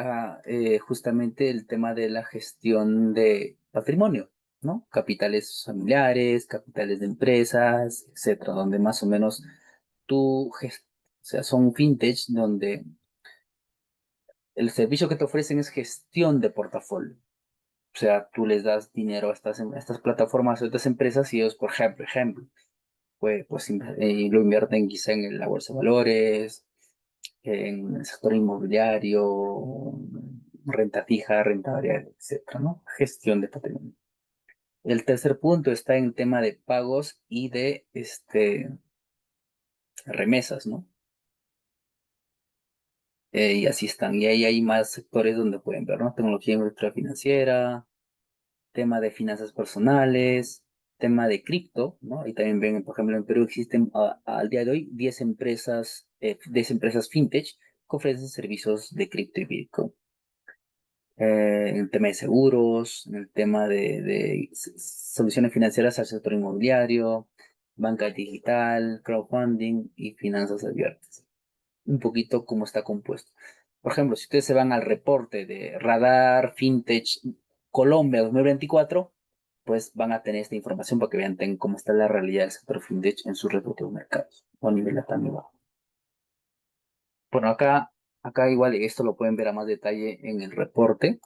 justamente el tema de la gestión de patrimonio, ¿no? Capitales familiares, capitales de empresas, etcétera, donde más o menos o sea, son fintech donde el servicio que te ofrecen es gestión de portafolio. O sea, tú les das dinero a estas plataformas, a estas empresas y ellos, por ejemplo, lo invierten quizá en la bolsa de valores, en el sector inmobiliario, renta fija, renta variable, etcétera, ¿no? Gestión de patrimonio. El tercer punto está en tema de pagos y de remesas, ¿no? Y así están. Y ahí hay más sectores donde pueden ver, ¿no? Tecnología y industria financiera, tema de finanzas personales, tema de cripto, ¿no? Y también ven, por ejemplo, en Perú existen al día de hoy 10 empresas fintech que ofrecen servicios de cripto y Bitcoin. En el tema de seguros, en el tema de soluciones financieras al sector inmobiliario, banca digital, crowdfunding y finanzas abiertas. Un poquito cómo está compuesto. Por ejemplo, si ustedes se van al reporte de Radar Fintech Colombia 2024, pues van a tener esta información para que vean cómo está la realidad del sector fintech en sus respectivos mercados o a nivel también. Bueno, acá igual esto lo pueden ver a más detalle en el reporte.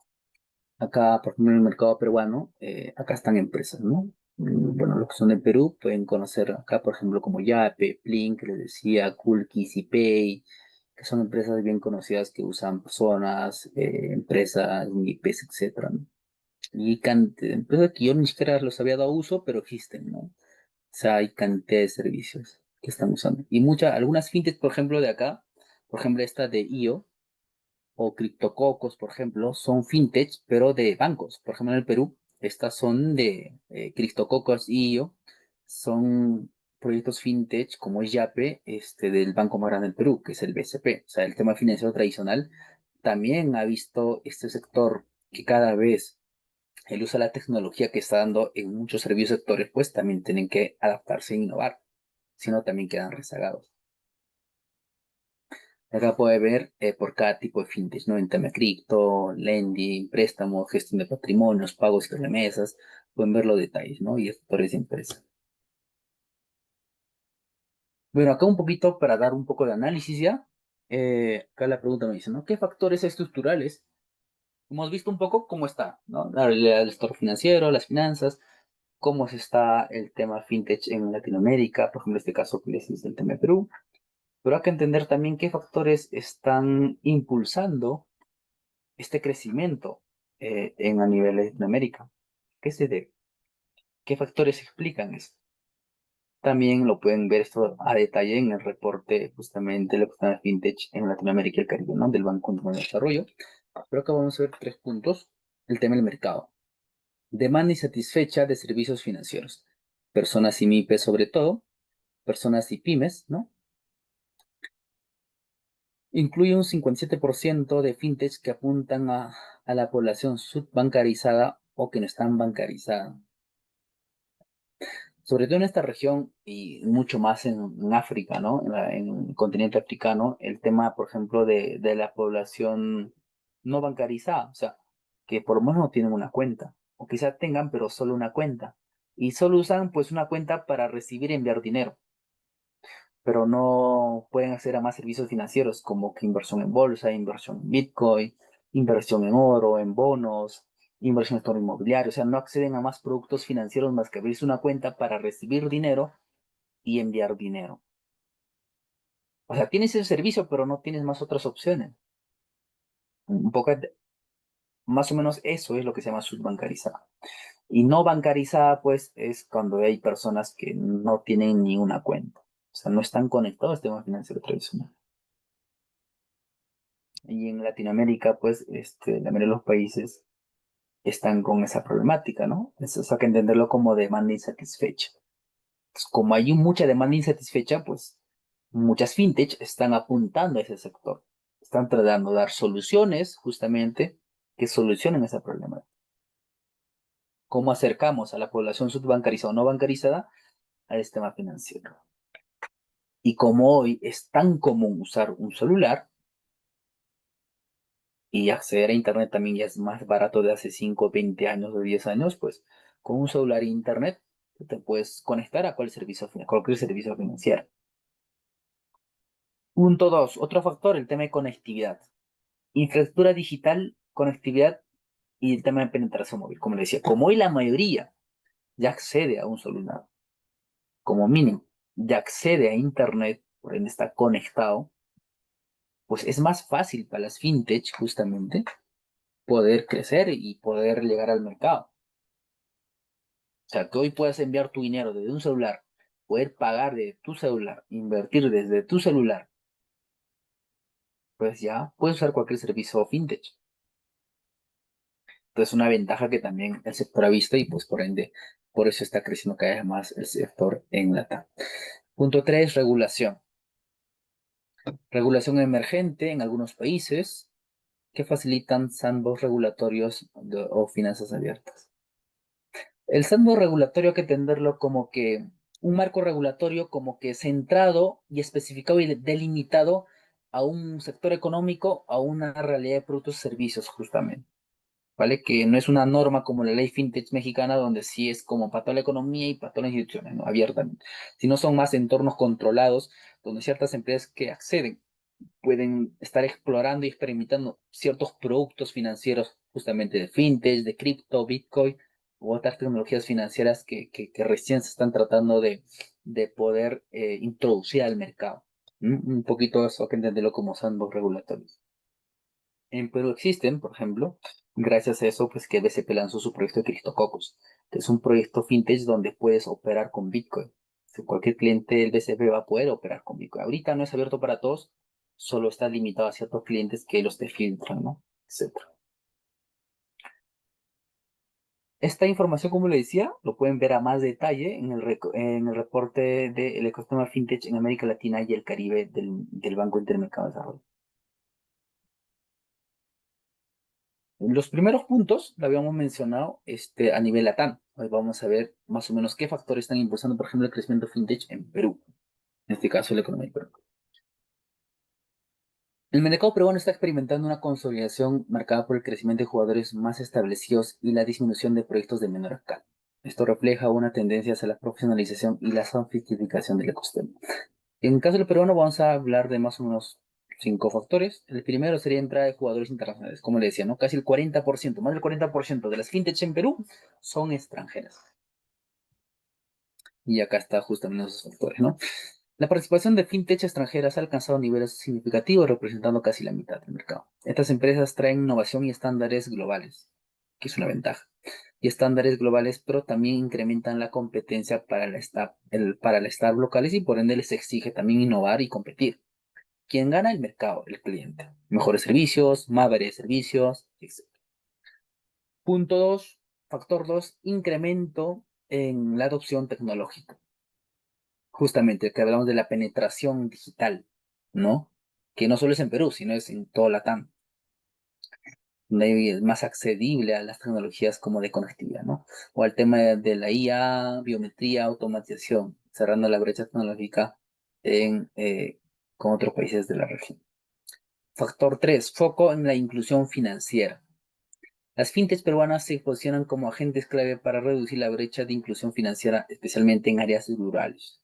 Acá, por ejemplo, en el mercado peruano, acá están empresas, ¿no? Bueno, los que son de Perú pueden conocer acá, por ejemplo, como Yape, Plin, que les decía, Kulki, Pay, que son empresas bien conocidas que usan personas, empresas, MIPES, etcétera, ¿no? Y empresas que yo ni siquiera los había dado uso, pero existen, ¿no? O sea, hay cantidad de servicios que están usando. Y algunas fintechs, por ejemplo, de acá, por ejemplo, esta de IO, o criptococos, por ejemplo, son fintech, pero de bancos. Por ejemplo, en el Perú, estas son de criptococos y IO, son proyectos fintech como es Yape, del banco más grande del Perú, que es el BCP. O sea, el tema financiero tradicional también ha visto este sector que cada vez el uso de la tecnología que está dando en muchos servicios sectores, pues también tienen que adaptarse e innovar, si no también quedan rezagados. Acá puede ver por cada tipo de fintech, ¿no? En tema cripto, lending, préstamo, gestión de patrimonios, pagos y remesas. Pueden ver los detalles, ¿no? Y sectores de empresa. Bueno, acá un poquito para dar un poco de análisis ya. Acá la pregunta me dice, ¿no? ¿Qué factores estructurales? Hemos visto un poco cómo está, ¿no? La realidad del sector financiero, las finanzas, cómo está el tema fintech en Latinoamérica, por ejemplo, este caso que les hice el tema de Perú. Pero hay que entender también qué factores están impulsando este crecimiento a nivel de Latinoamérica. ¿Qué se debe? ¿Qué factores explican esto? También lo pueden ver esto a detalle en el reporte justamente de la cuestión de FinTech en Latinoamérica y el Caribe, ¿no? Del Banco Mundial de Desarrollo. Pero acá vamos a ver 3 puntos. El tema del mercado. Demanda insatisfecha de servicios financieros. Personas y MIPES sobre todo. Personas y pymes, ¿no? Incluye un 57% de fintechs que apuntan a la población subbancarizada o que no están bancarizadas. Sobre todo en esta región y mucho más en África, ¿no? En el continente africano, el tema, por ejemplo, de la población no bancarizada, o sea, que por lo menos no tienen una cuenta, o quizá tengan, pero solo una cuenta, y solo usan pues una cuenta para recibir y enviar dinero, pero no pueden acceder a más servicios financieros como que inversión en bolsa, inversión en Bitcoin, inversión en oro, en bonos, inversión en sector inmobiliario. O sea, no acceden a más productos financieros más que abrirse una cuenta para recibir dinero y enviar dinero. O sea, tienes ese servicio, pero no tienes más otras opciones. Un poco, más o menos eso es lo que se llama subbancarizada. Y no bancarizada, pues, es cuando hay personas que no tienen ni una cuenta. O sea, no están conectados al sistema financiero tradicional. Y en Latinoamérica, pues, la mayoría de los países están con esa problemática, ¿no? Eso hay que entenderlo como demanda insatisfecha. Pues, como hay mucha demanda insatisfecha, pues muchas fintech están apuntando a ese sector. Están tratando de dar soluciones justamente que solucionen ese problema. ¿Cómo acercamos a la población subbancarizada o no bancarizada al sistema financiero? Y como hoy es tan común usar un celular y acceder a Internet también ya es más barato de hace 5, 20 años o 10 años, pues con un celular e Internet te puedes conectar a cualquier servicio financiero. Punto 2, otro factor, el tema de conectividad. Infraestructura digital, conectividad y el tema de penetración móvil. Como le decía, como hoy la mayoría ya accede a un celular, como mínimo, ya accede a Internet, por ende está conectado, pues es más fácil para las fintech justamente poder crecer y poder llegar al mercado. O sea, que hoy puedas enviar tu dinero desde un celular, poder pagar de tu celular, invertir desde tu celular, pues ya puedes usar cualquier servicio fintech. Entonces, una ventaja que también el sector ha visto y pues por ende, por eso está creciendo cada vez más el sector en LATAM. Punto 3, regulación. Regulación emergente en algunos países que facilitan sandbox regulatorios o finanzas abiertas. El sandbox regulatorio hay que entenderlo como que un marco regulatorio como que centrado y especificado y delimitado a un sector económico, a una realidad de productos y servicios justamente. ¿Vale? Que no es una norma como la ley fintech mexicana, donde sí es como para toda la economía y para todas las instituciones, ¿no? Abiertamente. Sino son más entornos controlados, donde ciertas empresas que acceden pueden estar explorando y experimentando ciertos productos financieros, justamente de fintech, de cripto, Bitcoin, u otras tecnologías financieras que recién se están tratando de poder introducir al mercado. Un poquito eso hay que entenderlo como sandbox regulatorios. En Perú existen, por ejemplo, gracias a eso, pues que BCP lanzó su proyecto de CryptoCocos, que es un proyecto fintech donde puedes operar con Bitcoin. Si cualquier cliente del BCP va a poder operar con Bitcoin. Ahorita no es abierto para todos, solo está limitado a ciertos clientes que los te filtran, ¿no? Etcétera. Esta información, como le decía, lo pueden ver a más detalle en el reporte del ecosistema fintech en América Latina y el Caribe del Banco Intermercado de Desarrollo. Los primeros puntos lo habíamos mencionado a nivel LATAM. Hoy vamos a ver más o menos qué factores están impulsando, por ejemplo, el crecimiento fintech en Perú. En este caso, la economía de Perú. El mercado peruano está experimentando una consolidación marcada por el crecimiento de jugadores más establecidos y la disminución de proyectos de menor escala. Esto refleja una tendencia hacia la profesionalización y la sofisticación del ecosistema. En el caso del peruano vamos a hablar de más o menos 5 factores. El primero sería entrada de jugadores internacionales, como le decía, ¿no? Casi el 40%, más del 40% de las fintechs en Perú son extranjeras. Y acá está justamente esos factores, ¿no? La participación de fintech extranjeras ha alcanzado niveles significativos, representando casi la mitad del mercado. Estas empresas traen innovación y estándares globales, que es una ventaja. Y estándares globales, pero también incrementan la competencia para el staff locales y por ende les exige también innovar y competir. ¿Quién gana? El mercado, el cliente. Mejores servicios, más variedad de servicios, etc. Punto 2, factor 2, incremento en la adopción tecnológica. Justamente, que hablamos de la penetración digital, ¿no? Que no solo es en Perú, sino es en toda Latam. Donde es más accesible a las tecnologías como de conectividad, ¿no? O al tema de la IA, biometría, automatización, cerrando la brecha tecnológica con otros países de la región. Factor 3, foco en la inclusión financiera. Las fintechs peruanas se posicionan como agentes clave para reducir la brecha de inclusión financiera, especialmente en áreas rurales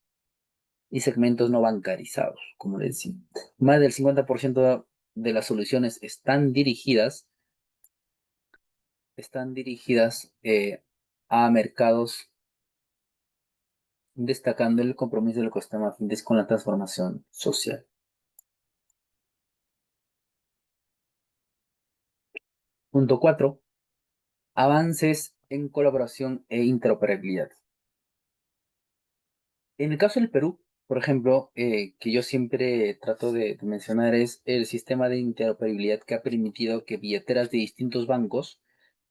y segmentos no bancarizados, como les decía. Más del 50% de las soluciones están dirigidas a mercados, destacando el compromiso del ecosistema fintech con la transformación social. Punto 4. Avances en colaboración e interoperabilidad. En el caso del Perú, por ejemplo, que yo siempre trato de mencionar es el sistema de interoperabilidad que ha permitido que billeteras de distintos bancos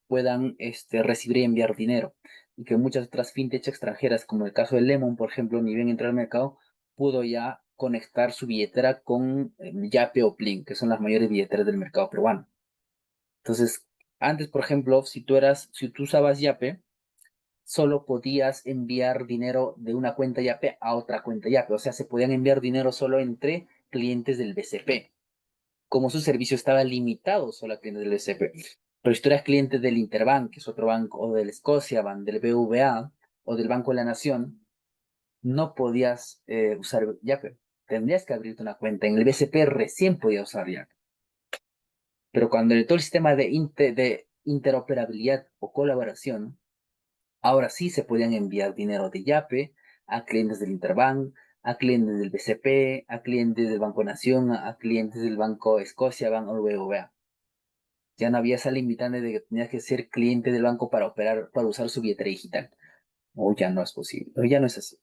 puedan recibir y enviar dinero. Y que muchas otras fintech extranjeras, como el caso de Lemon, por ejemplo, ni bien entró al mercado, pudo ya conectar su billetera con Yape o Plin, que son las mayores billeteras del mercado peruano. Entonces, antes, por ejemplo, si tú usabas Yape, solo podías enviar dinero de una cuenta Yape a otra cuenta Yape. O sea, se podían enviar dinero solo entre clientes del BCP. Como su servicio estaba limitado solo a clientes del BCP. Pero si tú eras cliente del Interbank, que es otro banco, o del Scotiabank, del BVA, o del Banco de la Nación, no podías usar Yape. Tendrías que abrirte una cuenta. En el BCP recién podías usar Yape. Pero cuando todo el sistema de interoperabilidad o colaboración, ahora sí se podían enviar dinero de Yape a clientes del Interbank, a clientes del BCP, a clientes del Banco Nación, a clientes del Banco Scotiabank o BBVA. Ya no había esa limitante de que tenías que ser cliente del banco para operar, para usar su billetera digital. O ya no es posible, o ya no es así.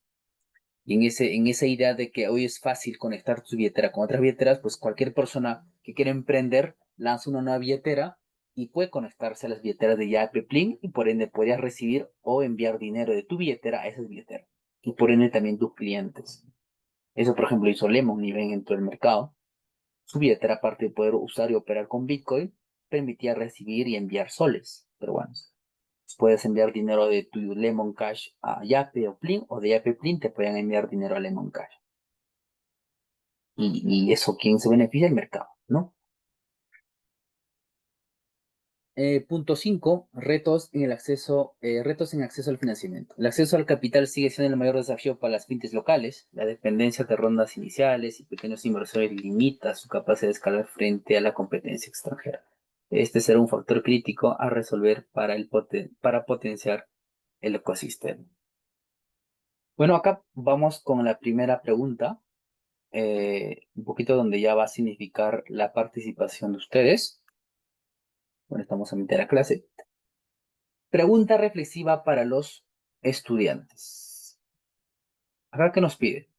Y en esa idea de que hoy es fácil conectar tu billetera con otras billeteras, pues cualquier persona que quiera emprender lanza una nueva billetera y puede conectarse a las billeteras de Yape Plin y por ende podrías recibir o enviar dinero de tu billetera a esas billeteras. Y por ende también tus clientes. Eso, por ejemplo, hizo Lemon y ven en todo el mercado. Su billetera, aparte de poder usar y operar con Bitcoin, permitía recibir y enviar soles peruanos. Puedes enviar dinero de tu Lemon Cash a Yape o Plin, o de Yape Plin te pueden enviar dinero a Lemon Cash. Y eso, ¿quién se beneficia? El mercado, ¿no? Punto 5, retos en acceso al financiamiento. El acceso al capital sigue siendo el mayor desafío para las fintechs locales. La dependencia de rondas iniciales y pequeños inversores limita su capacidad de escalar frente a la competencia extranjera. Este será un factor crítico a resolver para potenciar el ecosistema. Bueno, acá vamos con la primera pregunta, un poquito donde ya va a significar la participación de ustedes. Bueno, estamos a mitad de la clase. Pregunta reflexiva para los estudiantes. Acá que nos pide.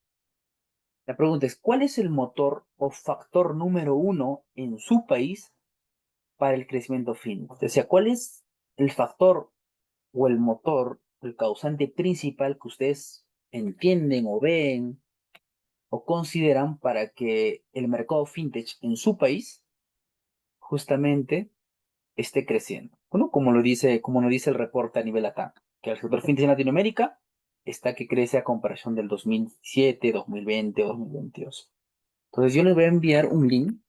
La pregunta es, ¿cuál es el motor o factor número uno en su país para el crecimiento fintech? O sea, ¿cuál es el factor o el motor, el causante principal que ustedes entienden o ven o consideran para que el mercado fintech en su país justamente esté creciendo? Bueno, como lo dice el reporte a nivel LATAM, que el sector fintech en Latinoamérica está que crece a comparación del 2007, 2020 o 2022. Entonces yo les voy a enviar un link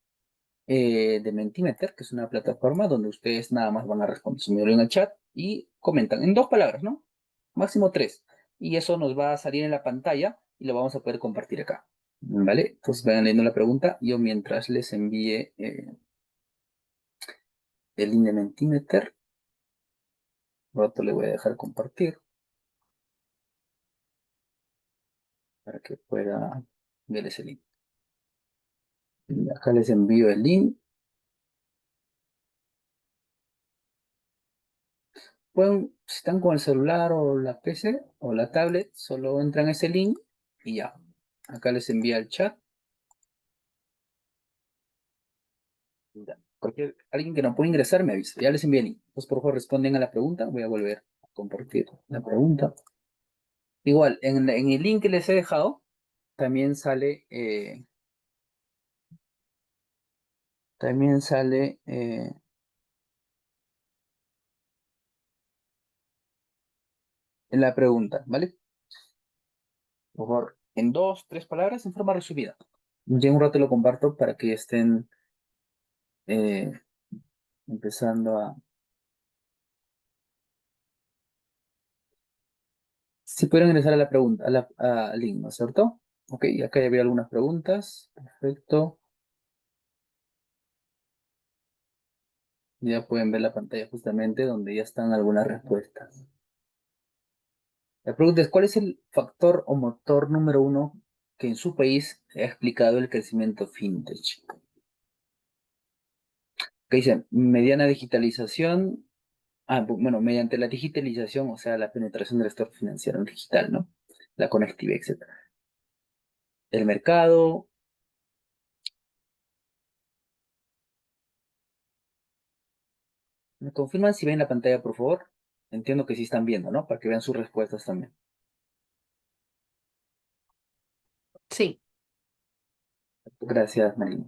de Mentimeter, que es una plataforma donde ustedes nada más van a responder su mail en el chat y comentan en 2 palabras, ¿no? Máximo 3. Y eso nos va a salir en la pantalla y lo vamos a poder compartir acá. ¿Vale? Entonces vayan leyendo la pregunta. Yo mientras les envíe el link de Mentimeter, rato le voy a dejar compartir para que pueda ver ese link. Y acá les envío el link. Pueden, si están con el celular o la PC o la tablet, solo entran a ese link y ya. Acá les envía el chat. Alguien que no puede ingresar me avisa. Ya les envié el link. Pues por favor responden a la pregunta. Voy a volver a compartir la pregunta. Igual, en el link que les he dejado, también sale, en la pregunta, ¿vale? Por favor, en 2, 3 palabras, en forma resumida. Ya un rato lo comparto para que estén eh, empezando a... Si pueden ingresar a la pregunta, al link, ¿no es cierto? Ok, acá ya había algunas preguntas. Perfecto. Ya pueden ver la pantalla justamente donde ya están algunas respuestas. La pregunta es, ¿cuál es el factor o motor número uno que en su país ha explicado el crecimiento fintech? Que dicen, mediana digitalización, bueno, mediante la digitalización, o sea, la penetración del sector financiero en digital, ¿no? La conectividad, etcétera. El mercado. ¿Me confirman si ven la pantalla, por favor? Entiendo que sí están viendo, ¿no? Para que vean sus respuestas también. Sí. Gracias, Marina.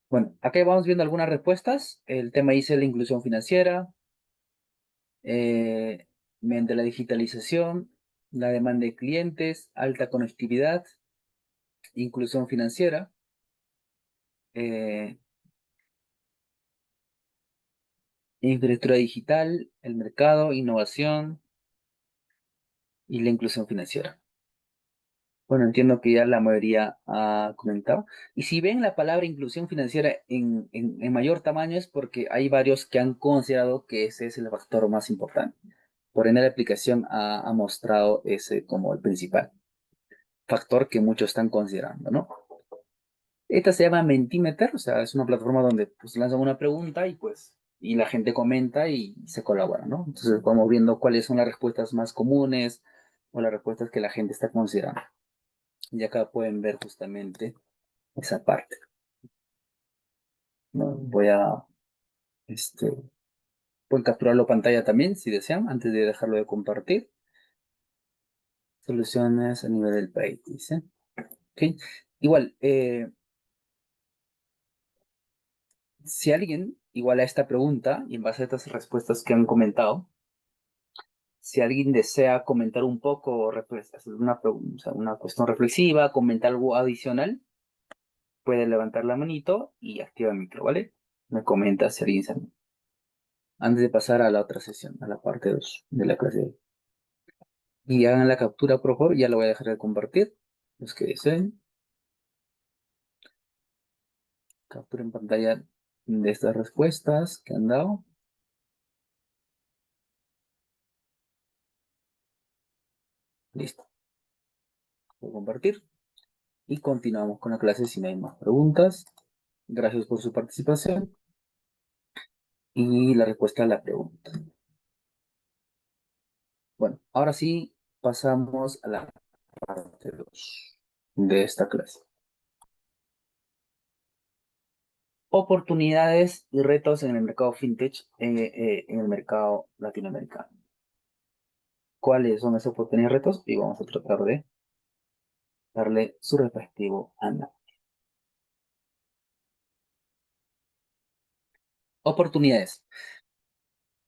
Bueno, acá vamos viendo algunas respuestas. El tema dice la inclusión financiera, eh, mediante la digitalización, la demanda de clientes, alta conectividad, inclusión financiera, eh, infraestructura digital, el mercado, innovación y la inclusión financiera. Bueno, entiendo que ya la mayoría ha comentado. Y si ven la palabra inclusión financiera en mayor tamaño es porque hay varios que han considerado que ese es el factor más importante. Por ende, la aplicación ha mostrado ese como el principal factor que muchos están considerando, ¿no? Esta se llama Mentimeter, o sea, es una plataforma donde pues lanzan una pregunta y la gente comenta y se colabora, ¿no? Entonces vamos viendo cuáles son las respuestas más comunes o las respuestas que la gente está considerando. Y acá pueden ver justamente esa parte, ¿no? Este, pueden capturarlo pantalla también si desean, antes de dejarlo de compartir. Soluciones a nivel del país, dice. ¿Ok? Igual, si alguien, igual a esta pregunta, y en base a estas respuestas que han comentado, si alguien desea comentar un poco o hacer o sea, una cuestión reflexiva, comentar algo adicional, puede levantar la manito y activa el micro, ¿vale? Me comenta si alguien se anima. Antes de pasar a la otra sesión, a la parte 2 de la clase de hoy. Y hagan la captura, por favor, ya lo voy a dejar de compartir. Los que deseen, captura en pantalla de estas respuestas que han dado. Listo. Voy a compartir. Y continuamos con la clase si no hay más preguntas. Gracias por su participación. Y la respuesta a la pregunta. Bueno, ahora sí pasamos a la parte 2 de esta clase. Oportunidades y retos en el mercado fintech en el mercado latinoamericano. ¿Cuáles son esas oportunidades y retos? Y vamos a tratar de darle su respectivo análisis. Oportunidades.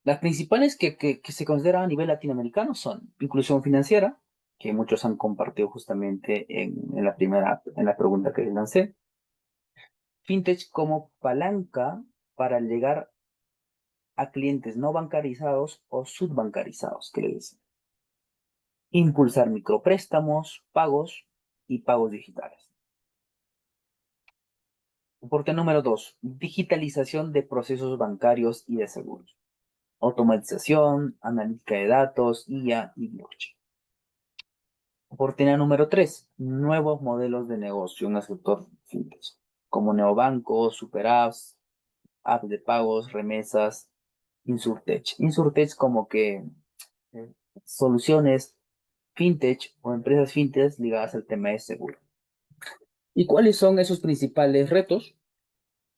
Las principales que se consideran a nivel latinoamericano son inclusión financiera, que muchos han compartido justamente en la pregunta que les lancé. Fintech como palanca para llegar a clientes no bancarizados o subbancarizados, que le dicen. Impulsar micropréstamos, pagos y pagos digitales. Aporte número 2. Digitalización de procesos bancarios y de seguros. Automatización, analítica de datos, IA y blockchain. Oportunidad número 3. Nuevos modelos de negocio en el sector fintech, como neobancos, superapps, apps de pagos, remesas, Insurtech. Insurtech como que eh, soluciones fintech o empresas fintech ligadas al tema de seguro. ¿Y cuáles son esos principales retos?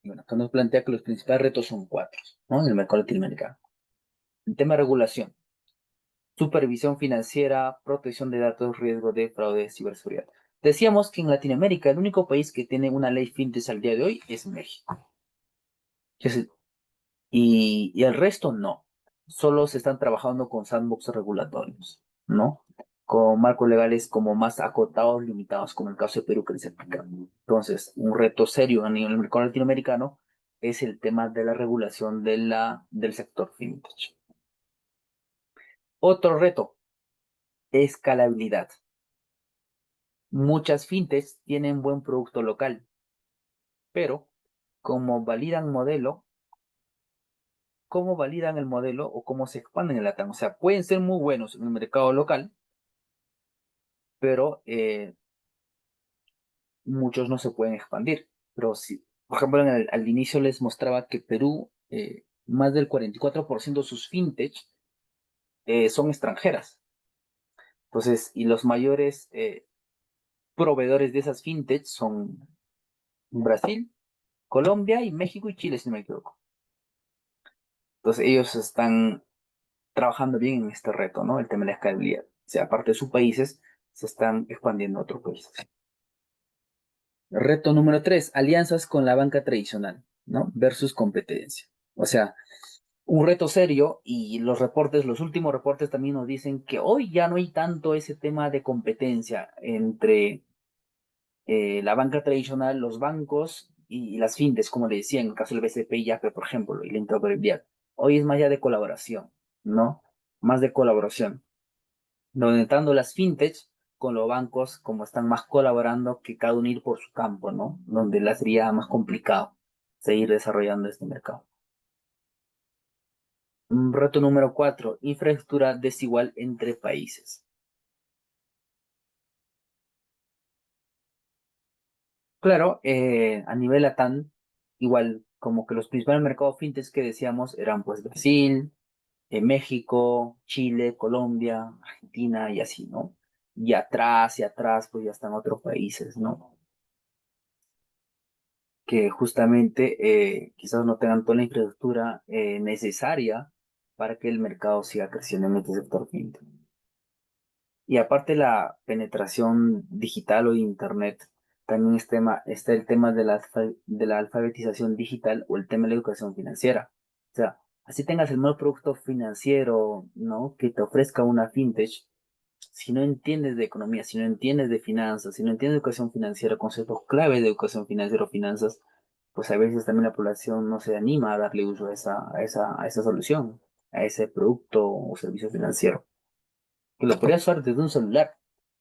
Bueno, acá nos plantea que los principales retos son cuatro, ¿no? En el mercado latinoamericano. El tema de regulación, supervisión financiera, protección de datos, riesgo de fraude, ciberseguridad. Decíamos que en Latinoamérica el único país que tiene una ley fintech al día de hoy es México. Y el resto no. Solo se están trabajando con sandbox regulatorios, ¿no? Con marcos legales como más acotados, limitados, como el caso de Perú que les explica. Entonces, un reto serio a nivel del mercado latinoamericano es el tema de la regulación del sector fintech. Otro reto, escalabilidad. Muchas fintechs tienen buen producto local, pero como validan modelo, cómo validan el modelo o cómo se expanden en la TAM. O sea, pueden ser muy buenos en el mercado local, pero muchos no se pueden expandir. Pero si, por ejemplo, al inicio les mostraba que Perú, más del 44% de sus fintech son extranjeras. Entonces, y los mayores proveedores de esas fintech son Brasil, Colombia y México y Chile, si no me equivoco. Entonces, ellos están trabajando bien en este reto, ¿no? El tema de la escalabilidad. O sea, aparte de sus países, se están expandiendo a otros países. Reto número 3, alianzas con la banca tradicional, ¿no? Versus competencia. O sea, un reto serio y los reportes, los últimos reportes también nos dicen que hoy ya no hay tanto ese tema de competencia entre la banca tradicional, los bancos y las fintechs, como le decía, en el caso del BCP y Yape, por ejemplo, y la interoperabilidad. Hoy es más ya de colaboración, ¿no? Más de colaboración. Donde tanto las fintechs con los bancos, como están más colaborando que cada uno ir por su campo, ¿no? Donde la sería más complicado seguir desarrollando este mercado. Reto número 4, infraestructura desigual entre países. Claro, a nivel LATAM, igual como que los principales mercados fintechs que decíamos eran pues Brasil, México, Chile, Colombia, Argentina y así, ¿no? Y atrás, pues ya están otros países, ¿no? Que justamente quizás no tengan toda la infraestructura necesaria para que el mercado siga creciendo en este sector fintech. Y aparte la penetración digital o de Internet, también está el tema de la alfabetización digital o el tema de la educación financiera. O sea, así tengas el mejor producto financiero, ¿no? Que te ofrezca una fintech, si no entiendes de economía, si no entiendes de finanzas, si no entiendes de educación financiera, conceptos clave de educación financiera o finanzas, pues a veces también la población no se anima a darle uso a esa solución, a ese producto o servicio financiero que lo podrías usar desde un celular,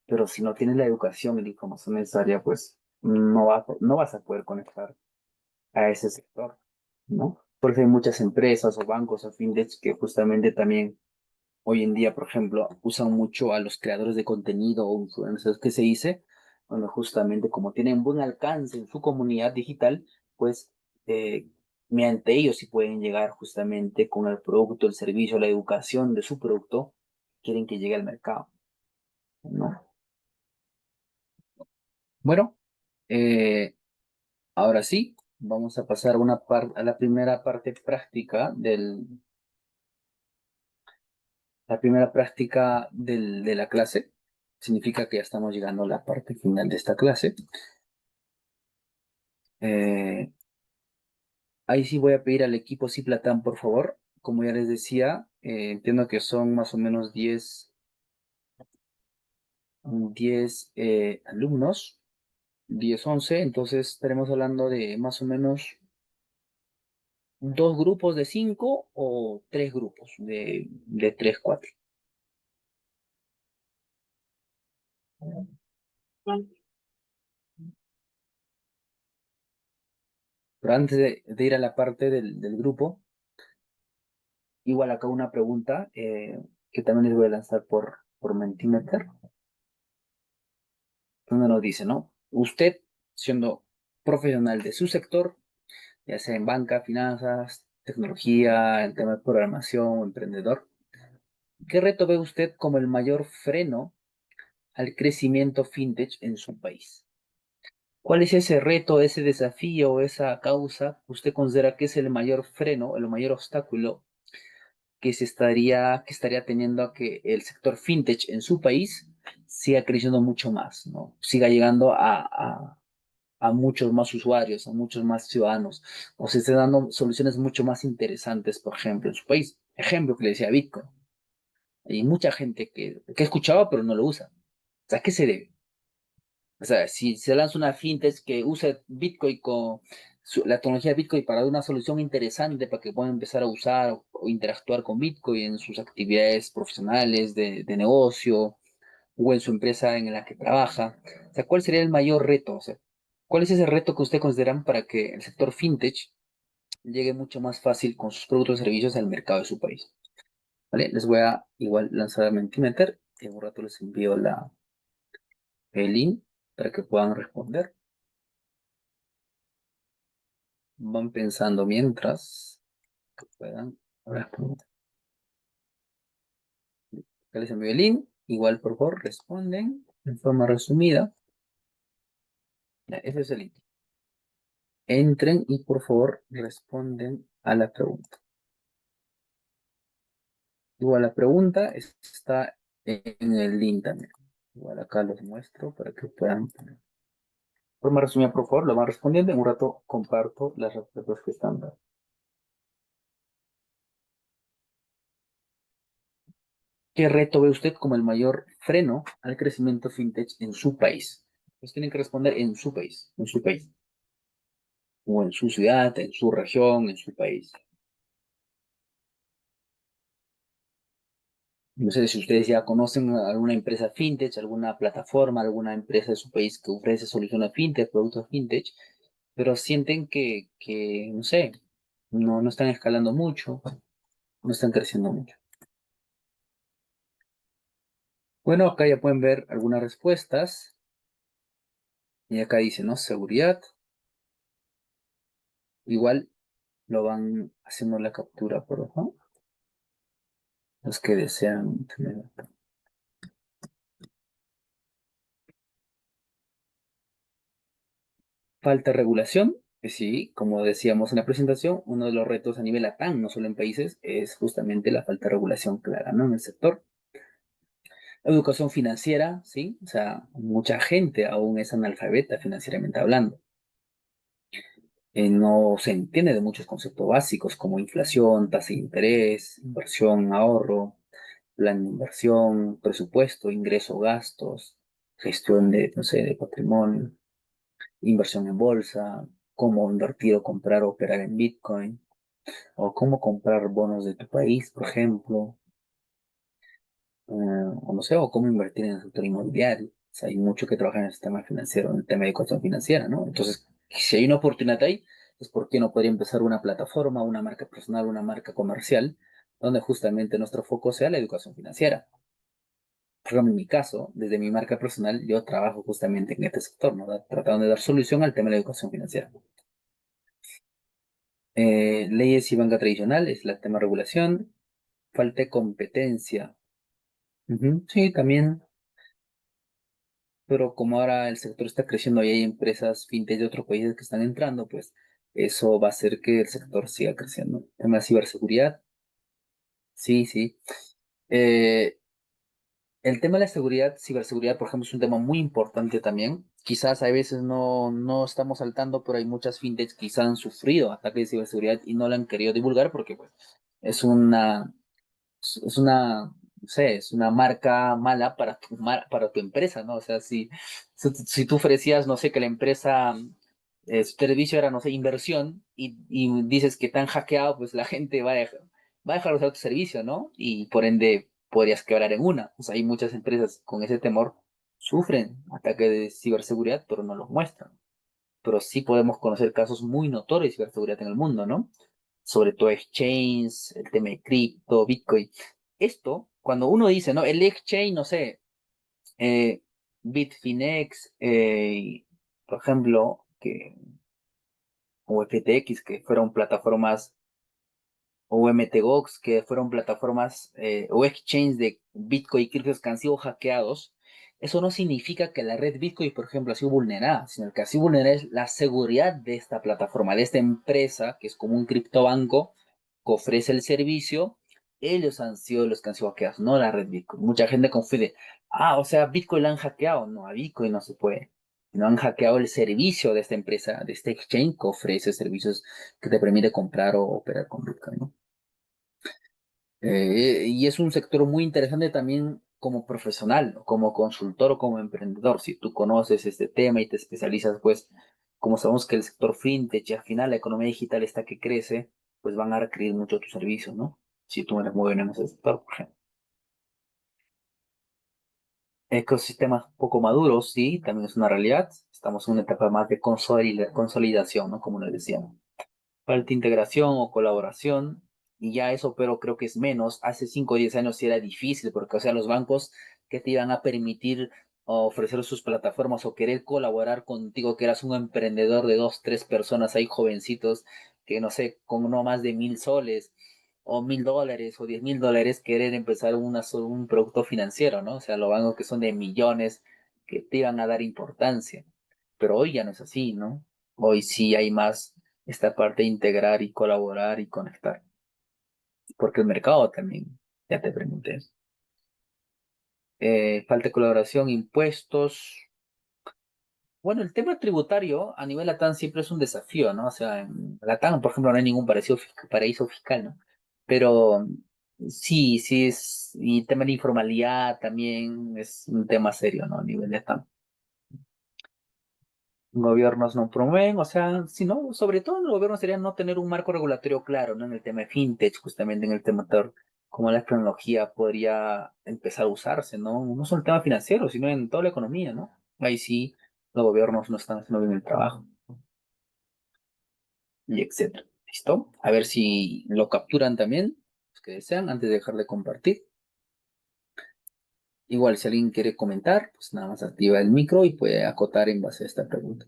pero si no tienes la educación y la información necesaria, pues no vas a poder conectar a ese sector, ¿no? Por eso hay muchas empresas o bancos o fintechs que justamente también hoy en día, por ejemplo, usan mucho a los creadores de contenido o influencers que se dice, bueno, justamente como tienen buen alcance en su comunidad digital, pues eh, mediante ellos sí pueden llegar justamente con el producto, el servicio, la educación de su producto, quieren que llegue al mercado, ¿no? Bueno, eh, ahora sí, vamos a pasar a la primera parte práctica la primera práctica de la clase. Significa que ya estamos llegando a la parte final de esta clase. Eh, ahí sí voy a pedir al equipo Ciplatán, por favor. Como ya les decía, entiendo que son más o menos 10 alumnos, 10 11, entonces estaremos hablando de más o menos dos grupos de cinco o tres grupos de tres, cuatro. Pero antes de ir a la parte del grupo, igual acá una pregunta que también les voy a lanzar por Mentimeter, donde nos dice, ¿no? Usted, siendo profesional de su sector, ya sea en banca, finanzas, tecnología, en tema de programación o emprendedor, ¿qué reto ve usted como el mayor freno al crecimiento fintech en su país? ¿Cuál es ese reto, ese desafío, esa causa que usted considera que es el mayor freno, el mayor obstáculo que estaría teniendo a que el sector fintech en su país siga creciendo mucho más, ¿no? Siga llegando a muchos más usuarios, a muchos más ciudadanos, o se esté dando soluciones mucho más interesantes, por ejemplo, en su país? Ejemplo que le decía Bitcoin. Hay mucha gente que escuchaba pero no lo usa. O sea, ¿a qué se debe? O sea, si se lanza una fintech que use Bitcoin con la tecnología de Bitcoin para dar una solución interesante para que puedan empezar a usar o interactuar con Bitcoin en sus actividades profesionales de negocio o en su empresa en la que trabaja. O sea, ¿cuál sería el mayor reto? O sea, ¿cuál es ese reto que usted consideran para que el sector fintech llegue mucho más fácil con sus productos y servicios al mercado de su país? ¿Vale? Les voy a igual lanzar a Mentimeter. En un rato les envío el link para que puedan responder. Van pensando mientras que puedan responder. Ya les envío el link. Igual, por favor, responden en forma resumida. Ya, ese es el link. Entren y por favor responden a la pregunta. Igual la pregunta está en el link también. Igual acá los muestro para que puedan poner. Forma resumida, por favor, lo van respondiendo. En un rato comparto las respuestas que están dando. ¿Qué reto ve usted como el mayor freno al crecimiento fintech en su país? Pues tienen que responder en su país, o en su ciudad, en su región, en su país. No sé si ustedes ya conocen alguna empresa fintech, alguna plataforma, alguna empresa de su país que ofrece soluciones fintech, productos fintech, pero sienten que no sé, no están escalando mucho, no están creciendo mucho. Bueno, acá ya pueden ver algunas respuestas. Y acá dice, ¿no? Seguridad. Igual lo van haciendo la captura por ojo. Los que desean tener. Falta de regulación. Que sí, como decíamos en la presentación, uno de los retos a nivel ATAN, no solo en países, es justamente la falta de regulación clara, ¿no? En el sector. Educación financiera, ¿sí? O sea, mucha gente aún es analfabeta financieramente hablando. No se entiende de muchos conceptos básicos como inflación, tasa de interés, inversión, ahorro, plan de inversión, presupuesto, ingreso, gastos, gestión de, no sé, de patrimonio, inversión en bolsa, cómo invertir o comprar o operar en Bitcoin, o cómo comprar bonos de tu país, por ejemplo, o no sé, o cómo invertir en el sector inmobiliario. O sea, hay mucho que trabajar en el sistema financiero, en el tema de educación financiera, ¿no? Entonces, si hay una oportunidad ahí, pues ¿por qué no podría empezar una plataforma, una marca personal, una marca comercial, donde justamente nuestro foco sea la educación financiera? Por ejemplo, en mi caso, desde mi marca personal, yo trabajo justamente en este sector, ¿no? Tratando de dar solución al tema de la educación financiera. Leyes y banca tradicional es el tema de regulación. Falta de competencia. Ujú, sí, también, pero como ahora el sector está creciendo y hay empresas fintech de otros países que están entrando, pues eso va a hacer que el sector siga creciendo. Tema de ciberseguridad, sí, sí. Eh, El tema de la seguridad, ciberseguridad, por ejemplo, es un tema muy importante también. Quizás a veces no estamos saltando, pero hay muchas fintechs que quizás han sufrido ataques de ciberseguridad y no lo han querido divulgar porque pues, es una, es una, no sé, es una marca mala para para tu empresa, ¿no? O sea, si tú ofrecías, no sé, que la empresa, su servicio era, no sé, inversión y dices que te han hackeado, pues la gente va a dejar de usar tu servicio, ¿no? Y por ende podrías quebrar en una. O sea, hay muchas empresas con ese temor, sufren ataques de ciberseguridad, pero no los muestran. Pero sí podemos conocer casos muy notorios de ciberseguridad en el mundo, ¿no? Sobre todo exchange, el tema de cripto, Bitcoin. Esto, cuando uno dice, ¿no? El exchange, no sé, eh, Bitfinex, por ejemplo, o FTX, que fueron plataformas, o MTGOX, que fueron plataformas o exchange de Bitcoin y criptos que han sido hackeados, eso no significa que la red Bitcoin, por ejemplo, ha sido vulnerada, sino que ha sido vulnerada es la seguridad de esta plataforma, de esta empresa, que es como un criptobanco que ofrece el servicio. Ellos han sido los que han sido hackeados, no la red Bitcoin. Mucha gente confunde, o sea, Bitcoin la han hackeado. No, a Bitcoin no se puede. No han hackeado el servicio de esta empresa, de este exchange que ofrece servicios que te permite comprar o operar con Bitcoin, ¿no? Y es un sector muy interesante también como profesional, ¿no? Como consultor o como emprendedor. Si tú conoces este tema y te especializas, pues, como sabemos que el sector fintech y al final la economía digital está que crece, pues van a requerir mucho tus servicios, ¿no? Si tú eres muy bueno en ese sector, por ejemplo. Ecosistemas poco maduros, sí, también es una realidad. Estamos en una etapa más de consolidación, ¿no? Como les decíamos. Falta integración o colaboración, y ya eso, pero creo que es menos. Hace 5 o 10 años sí era difícil, porque, o sea, los bancos que te iban a permitir ofrecer sus plataformas o querer colaborar contigo, que eras un emprendedor de 2, 3 personas ahí, jovencitos, que no sé, con no más de 1.000 soles, o $1.000, o $10.000, querer empezar un producto financiero, ¿no? O sea, los bancos que son de millones, que te iban a dar importancia. Pero hoy ya no es así, ¿no? Hoy sí hay más esta parte de integrar y colaborar y conectar, porque el mercado también, ya te pregunté. Falta de colaboración, impuestos. Bueno, el tema tributario a nivel LATAM siempre es un desafío, ¿no? O sea, en LATAM, por ejemplo, no hay ningún paraíso fiscal, ¿no? Pero sí, sí es, y el tema de informalidad también es un tema serio, ¿no? A nivel LATAM. Gobiernos no promueven, o sea, si no, sobre todo el gobierno sería no tener un marco regulatorio claro, ¿no? En el tema de fintech, justamente en el tema de cómo la tecnología podría empezar a usarse, ¿no? No solo en el tema financiero, sino en toda la economía, ¿no? Ahí sí, los gobiernos no están haciendo bien el trabajo, y etcétera. ¿Listo? A ver si lo capturan también, los que desean, antes de dejar de compartir. Igual, si alguien quiere comentar, pues nada más activa el micro y puede acotar en base a esta pregunta.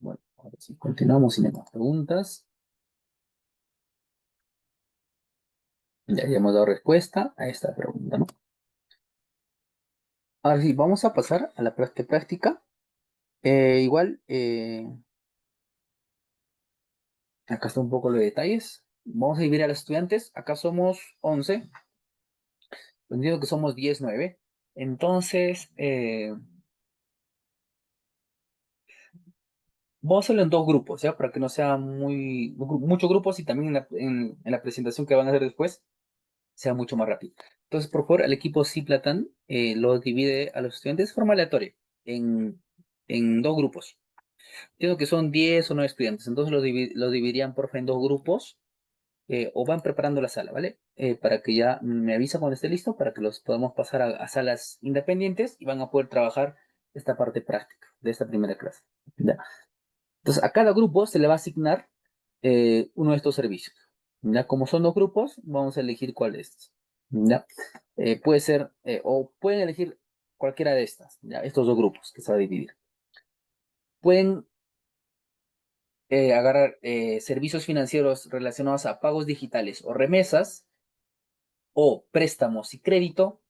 Bueno, ahora sí, continuamos sin más preguntas. Ya hemos dado respuesta a esta pregunta, ¿no? Ahora sí, vamos a pasar a la parte práctica. Igual, acá está un poco los detalles. Vamos a dividir a los estudiantes. Acá somos 11. Entiendo que somos 10 9. Entonces, vamos a hacerlo en dos grupos, ¿ya? Para que no sea muchos grupos y también en la presentación que van a hacer después sea mucho más rápido. Entonces, por favor, el equipo Ciplatan lo divide a los estudiantes de forma aleatoria en, en dos grupos. Entiendo que son 10 o 9 estudiantes, entonces los dividirían por favor en dos grupos o van preparando la sala, ¿vale? Para que ya me avisa cuando esté listo, para que los podamos pasar a salas independientes y van a poder trabajar esta parte práctica de esta primera clase. ¿Ya? Entonces, a cada grupo se le va a asignar uno de estos servicios. ¿Ya? Como son dos grupos, vamos a elegir cuál de estos. ¿Ya? Puede ser, o pueden elegir cualquiera de estas, ¿ya? Estos dos grupos que se va a dividir. Pueden agarrar servicios financieros relacionados a pagos digitales o remesas, o préstamos y crédito,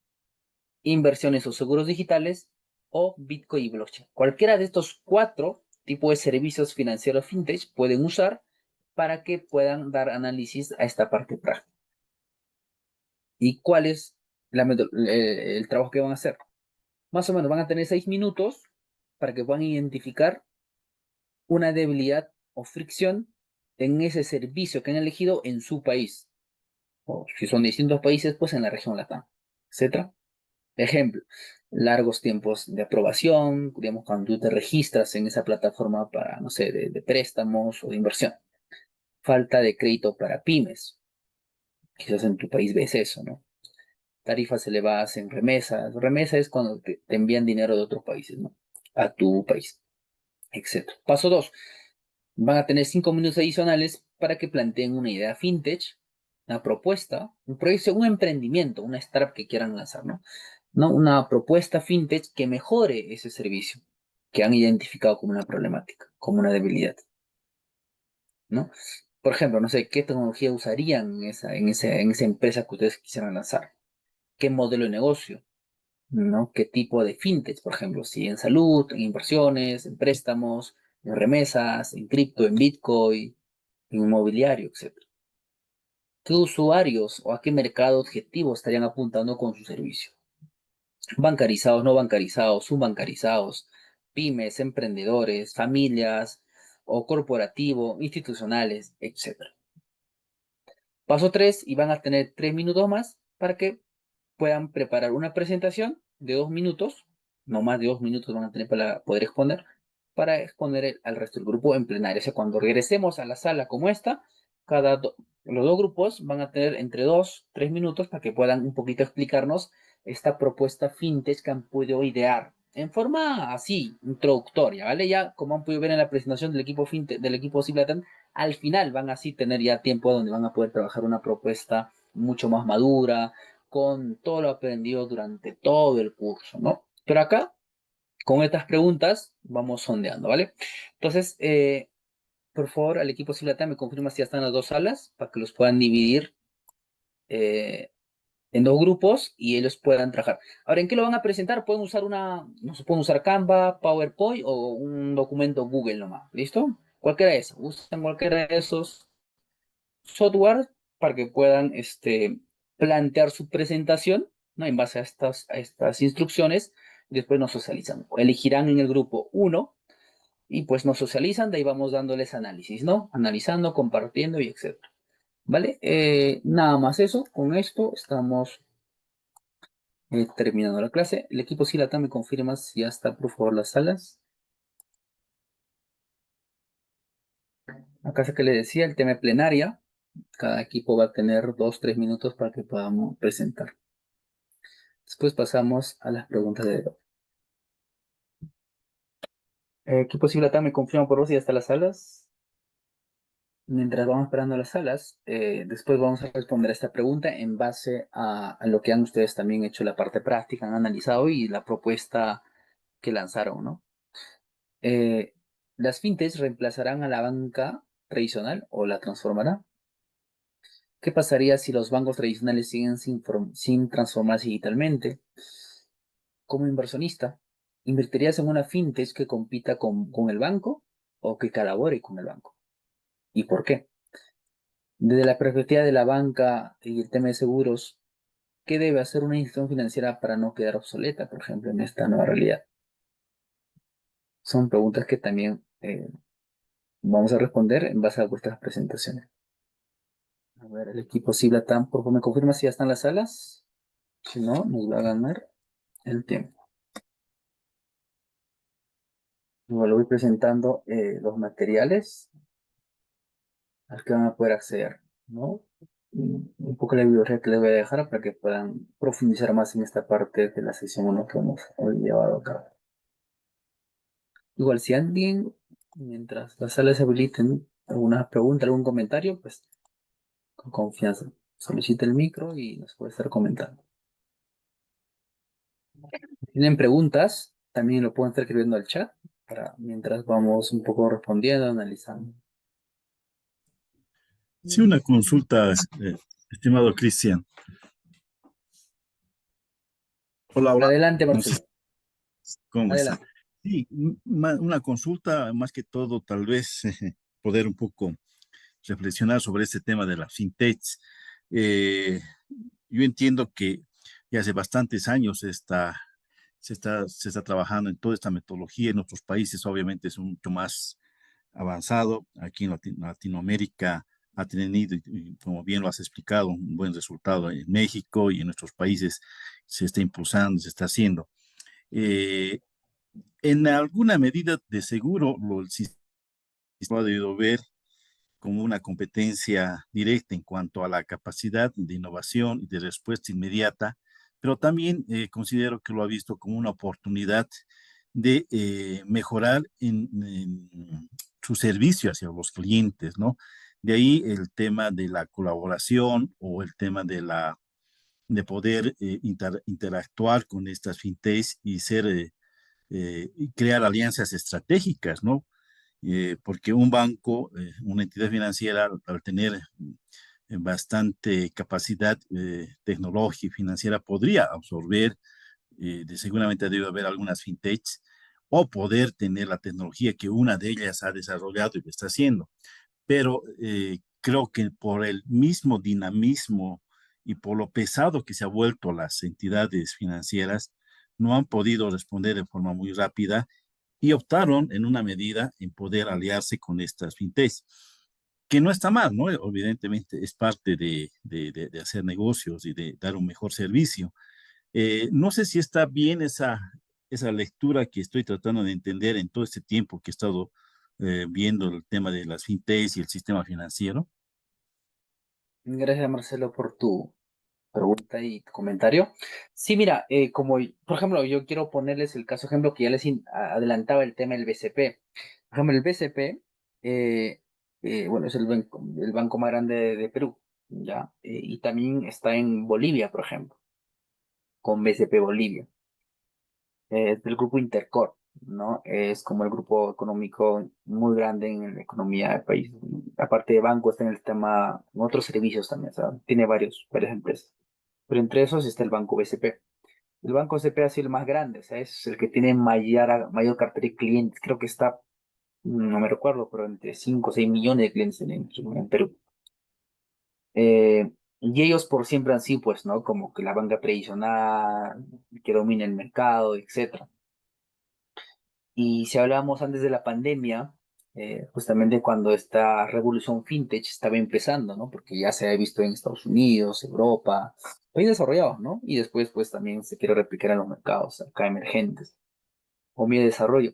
inversiones o seguros digitales, o Bitcoin y blockchain. Cualquiera de estos cuatro tipos de servicios financieros fintech pueden usar para que puedan dar análisis a esta parte práctica. ¿Y cuál es el trabajo que van a hacer? Más o menos van a tener 6 minutos para que puedan identificar una debilidad o fricción en ese servicio que han elegido en su país. O si son distintos países, pues en la región LATAM, etcétera. Ejemplo, largos tiempos de aprobación, digamos, cuando tú te registras en esa plataforma para, no sé, de préstamos o de inversión. Falta de crédito para pymes. Quizás en tu país ves eso, ¿no? Tarifas elevadas en remesas. Remesa es cuando te envían dinero de otros países, ¿no? A tu país, etcétera. Paso 2. Van a tener 5 minutos adicionales para que planteen una idea fintech, una propuesta, un proyecto, un emprendimiento, una startup que quieran lanzar, ¿no? ¿No? Una propuesta fintech que mejore ese servicio que han identificado como una problemática, como una debilidad, ¿no? Por ejemplo, no sé, ¿qué tecnología usarían en esa empresa que ustedes quisieran lanzar? ¿Qué modelo de negocio? ¿No? ¿Qué tipo de fintech, por ejemplo? Si en salud, en inversiones, en préstamos, en remesas, en cripto, en Bitcoin, en inmobiliario, etcétera. ¿Qué usuarios o a qué mercado objetivo estarían apuntando con su servicio? Bancarizados, no bancarizados, subbancarizados, pymes, emprendedores, familias o corporativo, institucionales, etcétera. Paso 3 y van a tener 3 minutos más para que puedan preparar una presentación de 2 minutos, no más de 2 minutos van a tener para poder exponer, para exponer al resto del grupo en plenaria. O sea, cuando regresemos a la sala como esta, los dos grupos van a tener entre 2, 3 minutos para que puedan un poquito explicarnos esta propuesta fintech que han podido idear en forma así, introductoria, ¿vale? Ya como han podido ver en la presentación del equipo fintech, del equipo Ciplatan, al final van así tener ya tiempo donde van a poder trabajar una propuesta mucho más madura, con todo lo aprendido durante todo el curso, ¿no? Pero acá, con estas preguntas, vamos sondeando, ¿vale? Entonces, por favor, al equipo Silata me confirma si ya están las dos salas para que los puedan dividir eh, en dos grupos y ellos puedan trabajar. Ahora, ¿en qué lo van a presentar? Pueden usar no se pueden usar Canva, PowerPoint o un documento Google nomás, ¿listo? Cualquiera de esos, usen cualquiera de esos software para que puedan plantear su presentación, ¿no? En base a estas instrucciones y después nos socializan. Elegirán en el grupo uno y pues nos socializan, de ahí vamos dándoles análisis, ¿no? Analizando, compartiendo y etcétera. ¿Vale? Nada más eso, con esto estamos terminando la clase. El equipo Silata, ¿me confirmas si ya está, por favor, las salas? Acá es que le decía, el tema de plenaria. Cada equipo va a tener 2-3 minutos para que podamos presentar. Después pasamos a las preguntas de debate. Equipo Silata, ¿me confirma por favor si ya están las salas? Mientras vamos esperando las salas, después vamos a responder esta pregunta en base a lo que han ustedes también hecho la parte práctica, han analizado y la propuesta que lanzaron, ¿no? ¿Las fintechs reemplazarán a la banca tradicional o la transformarán? ¿Qué pasaría si los bancos tradicionales siguen sin transformarse digitalmente? Como inversionista, ¿invertirías en una fintech que compita con el banco o que colabore con el banco? ¿Y por qué? Desde la perspectiva de la banca y el tema de seguros, ¿qué debe hacer una institución financiera para no quedar obsoleta, por ejemplo, en esta nueva realidad? Son preguntas que también vamos a responder en base a vuestras presentaciones. A ver, el equipo Siblatam, por favor, ¿me confirma si ya están las salas? Si no, nos va a ganar el tiempo. Bueno, voy presentando los materiales al que van a poder acceder, ¿no? Un poco la bibliografía que les voy a dejar para que puedan profundizar más en esta parte de la sesión 1 que hemos hoy llevado a cabo. Igual, si alguien, mientras las salas se habiliten, alguna pregunta, algún comentario, pues con confianza, solicita el micro y nos puede estar comentando. Si tienen preguntas, también lo pueden estar escribiendo al chat, para mientras vamos un poco respondiendo, analizando. Sí, una consulta, estimado Cristian. Hola, hola. Adelante, No sé Marcelo. cómo está. Adelante. Sí, una consulta, más que todo, tal vez poder un poco reflexionar sobre este tema de la fintech. Eh, yo entiendo que ya hace bastantes años se está trabajando en toda esta metodología. En otros países, obviamente, es mucho más avanzado. Aquí en Latinoamérica ha tenido, y como bien lo has explicado, un buen resultado en México y en nuestros países se está impulsando, se está haciendo. Eh, en alguna medida, de seguro, el sistema ha debido ver como una competencia directa en cuanto a la capacidad de innovación y de respuesta inmediata, pero también considero que lo ha visto como una oportunidad de mejorar en su servicio hacia los clientes, ¿no? De ahí el tema de la colaboración o el tema de poder interactuar con estas fintechs y y crear alianzas estratégicas, ¿no? Porque un banco, una entidad financiera, al tener bastante capacidad tecnológica y financiera, podría absorber, seguramente debe haber algunas fintechs, o poder tener la tecnología que una de ellas ha desarrollado y lo está haciendo. Pero creo que por el mismo dinamismo y por lo pesado que se ha vuelto las entidades financieras, no han podido responder de forma muy rápida y optaron en una medida en poder aliarse con estas fintechs, que no está mal, ¿no? Evidentemente es parte de hacer negocios y de dar un mejor servicio. No sé si está bien esa lectura que estoy tratando de entender en todo este tiempo que he estado viendo el tema de las fintechs y el sistema financiero. Gracias, Marcelo, por tu pregunta y tu comentario. Sí, mira, por ejemplo, yo quiero ponerles el caso ejemplo que ya les adelantaba el tema del BCP. Por ejemplo, el BCP, bueno, es el banco más grande de Perú, ¿ya? Y también está en Bolivia, por ejemplo, con BCP Bolivia. Es del grupo Intercorp, ¿no? Es como el grupo económico muy grande en la economía del país. Aparte de banco, está en el tema, en otros servicios también, o sea, tiene varias empresas. Pero entre esos está el banco BCP. El banco BCP ha sido el más grande, o sea, es el que tiene mayor cartera de clientes. Creo que está, no me recuerdo, pero entre 5 o 6 millones de clientes en Perú. Eh, Y ellos por siempre han sido, pues, ¿no? Como que la banca tradicional, que domina el mercado, etcétera. Y si hablábamos antes de la pandemia, justamente cuando esta revolución fintech estaba empezando, ¿no? Porque ya se ha visto en Estados Unidos, Europa, países desarrollados, ¿no? Y después, pues, también se quiere replicar en los mercados acá emergentes o medio desarrollo.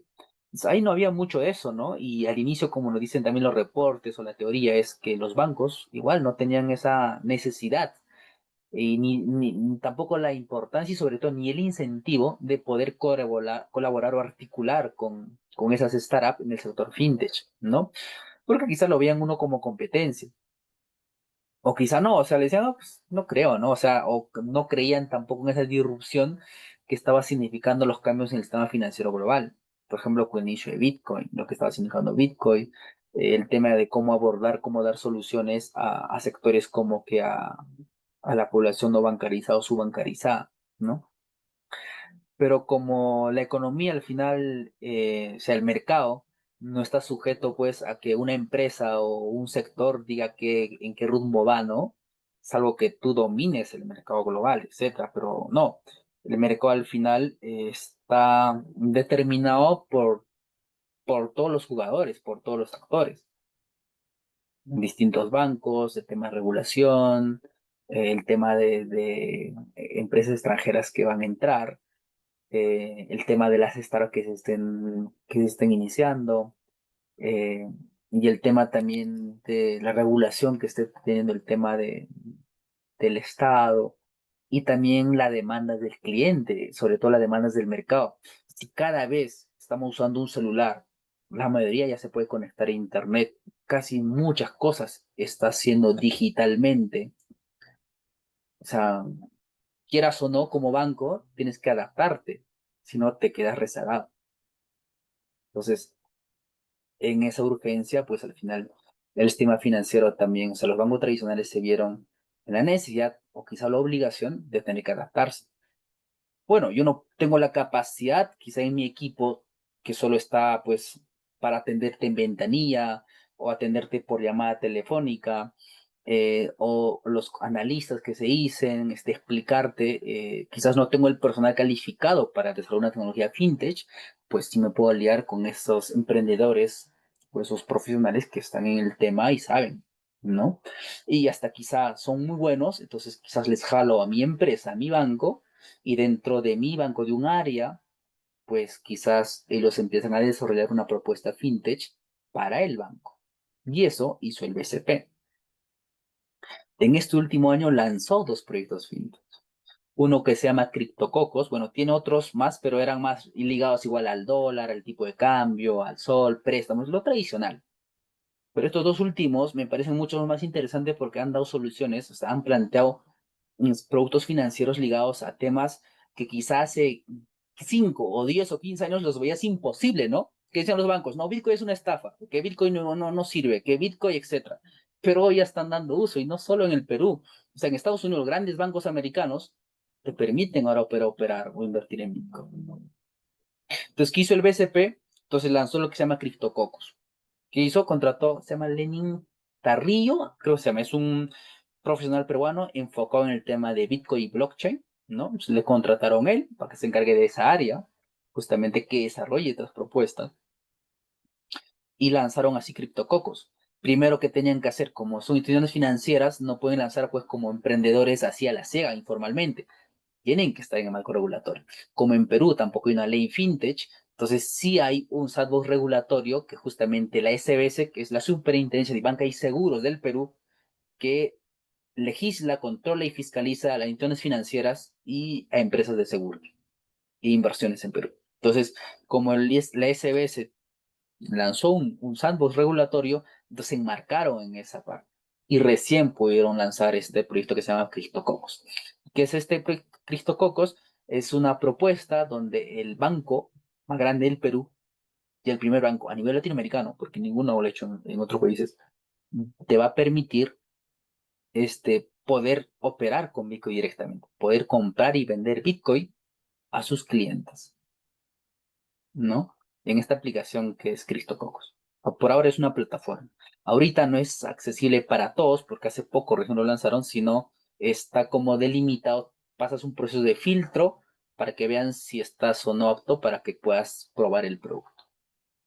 Pues, ahí no había mucho de eso, ¿no? Y al inicio, como nos dicen también los reportes o la teoría, es que los bancos igual no tenían esa necesidad y ni tampoco la importancia y sobre todo ni el incentivo de poder colaborar o articular con esas startups en el sector fintech, ¿no? Porque quizás lo veían uno como competencia. O quizá no, o sea, le decían, no, pues no creo, ¿no? O sea, o no creían tampoco en esa disrupción que estaba significando los cambios en el sistema financiero global. Por ejemplo, con el inicio de Bitcoin, lo que estaba significando Bitcoin, el tema de cómo abordar, cómo dar soluciones a sectores como que a la población no bancarizada o subbancarizada, ¿no? Pero como la economía al final, o sea, el mercado no está sujeto pues a que una empresa o un sector diga en qué rumbo va, ¿no? Salvo que tú domines el mercado global, etcétera, pero no, el mercado al final está determinado por todos los jugadores, por todos los actores, distintos bancos, el tema de regulación, el tema de empresas extranjeras que van a entrar, el tema de las startups que se estén iniciando, eh, y el tema también de la regulación que esté teniendo el tema del Estado, y también la demanda del cliente, sobre todo las demandas del mercado. Si cada vez estamos usando un celular, la mayoría ya se puede conectar a Internet, casi muchas cosas está haciendo digitalmente. O sea, quieras o no, como banco, tienes que adaptarte, si no te quedas rezagado. Entonces, en esa urgencia, pues al final el sistema financiero también, o sea, los bancos tradicionales se vieron en la necesidad o quizá la obligación de tener que adaptarse. Bueno, yo no tengo la capacidad, quizá en mi equipo, que solo está pues para atenderte en ventanilla o atenderte por llamada telefónica, o los analistas que se dicen, explicarte, quizás no tengo el personal calificado para desarrollar una tecnología fintech, pues sí me puedo aliar con esos emprendedores o esos profesionales que están en el tema y saben, ¿no? Y hasta quizás son muy buenos, entonces quizás les jalo a mi empresa, a mi banco, y dentro de mi banco de un área, pues quizás ellos empiezan a desarrollar una propuesta fintech para el banco. Y eso hizo el BCP. En este último año lanzó dos proyectos fintech. Uno que se llama Criptococos, bueno, tiene otros más, pero eran más ligados igual al dólar, al tipo de cambio, al sol, préstamos, lo tradicional. Pero estos dos últimos me parecen mucho más interesantes porque han dado soluciones, o sea, han planteado productos financieros ligados a temas que quizás hace 5 o 10 o 15 años los veías imposible, ¿no? Que decían los bancos, no, Bitcoin es una estafa, que Bitcoin no sirve, que Bitcoin, etcétera. Pero hoy ya están dando uso y no solo en el Perú. O sea, en Estados Unidos, grandes bancos americanos te permiten ahora operar o invertir en Bitcoin. Entonces, ¿qué hizo el BCP? Entonces lanzó lo que se llama Criptococos. ¿Qué hizo? Contrató, se llama Lenin Tarrillo, creo que se llama, es un profesional peruano enfocado en el tema de Bitcoin y blockchain, ¿no? Entonces le contrataron a él para que se encargue de esa área, justamente que desarrolle estas propuestas, y lanzaron así Criptococos. Primero que tenían que hacer, como son instituciones financieras, no pueden lanzar pues como emprendedores así a la ciega, informalmente. Tienen que estar en el marco regulatorio. Como en Perú tampoco hay una ley fintech, entonces sí hay un sandbox regulatorio que justamente la SBS, que es la Superintendencia de Banca y Seguros del Perú, que legisla, controla y fiscaliza a las instituciones financieras y a empresas de seguros e inversiones en Perú. Entonces, como la SBS lanzó un sandbox regulatorio, entonces se enmarcaron en esa parte. Y recién pudieron lanzar este proyecto que se llama Cristococos. ¿Qué es este Cristococos? Es una propuesta donde el banco más grande del Perú y el primer banco a nivel latinoamericano, porque ninguno lo ha hecho en otros países, te va a permitir poder operar con Bitcoin directamente, poder comprar y vender Bitcoin a sus clientes, ¿no? En esta aplicación que es CryptoCocos. Por ahora es una plataforma. Ahorita no es accesible para todos porque hace poco recién lo lanzaron, sino está como delimitado, pasas un proceso de filtro para que vean si estás o no apto para que puedas probar el producto,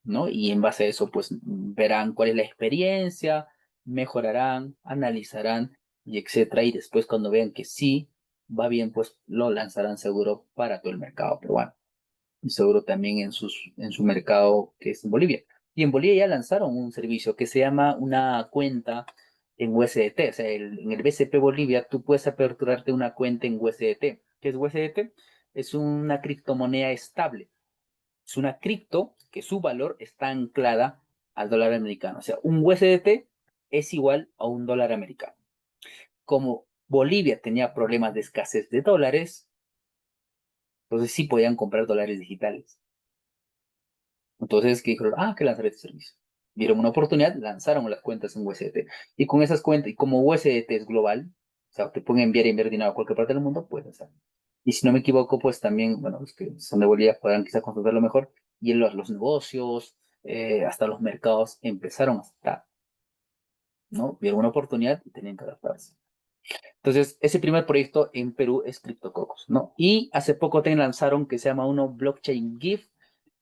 ¿no? Y en base a eso, pues verán cuál es la experiencia, mejorarán, analizarán y etcétera. Y después cuando vean que sí va bien, pues lo lanzarán seguro para todo el mercado peruano y seguro también en su mercado que es en Bolivia. Y en Bolivia ya lanzaron un servicio que se llama una cuenta en USDT. O sea, en el BCP Bolivia tú puedes aperturarte una cuenta en USDT. ¿Qué es USDT? Es una criptomoneda estable. Es una cripto que su valor está anclada al dólar americano. O sea, un USDT es igual a un dólar americano. Como Bolivia tenía problemas de escasez de dólares, entonces sí podían comprar dólares digitales. Entonces, que dijeron, que lanzar este servicio. Vieron una oportunidad, lanzaron las cuentas en USDT. Y con esas cuentas, y como USDT es global, o sea, te pueden enviar y enviar dinero a cualquier parte del mundo, puedes hacer. Y si no me equivoco, pues también, bueno, los que son de Bolivia podrán quizás consultarlo mejor. Y en los negocios, hasta los mercados empezaron a aceptar, ¿no? Vieron una oportunidad y tenían que adaptarse. Entonces, ese primer proyecto en Perú es CryptoCocos, ¿no? Y hace poco te lanzaron que se llama uno Blockchain GIF.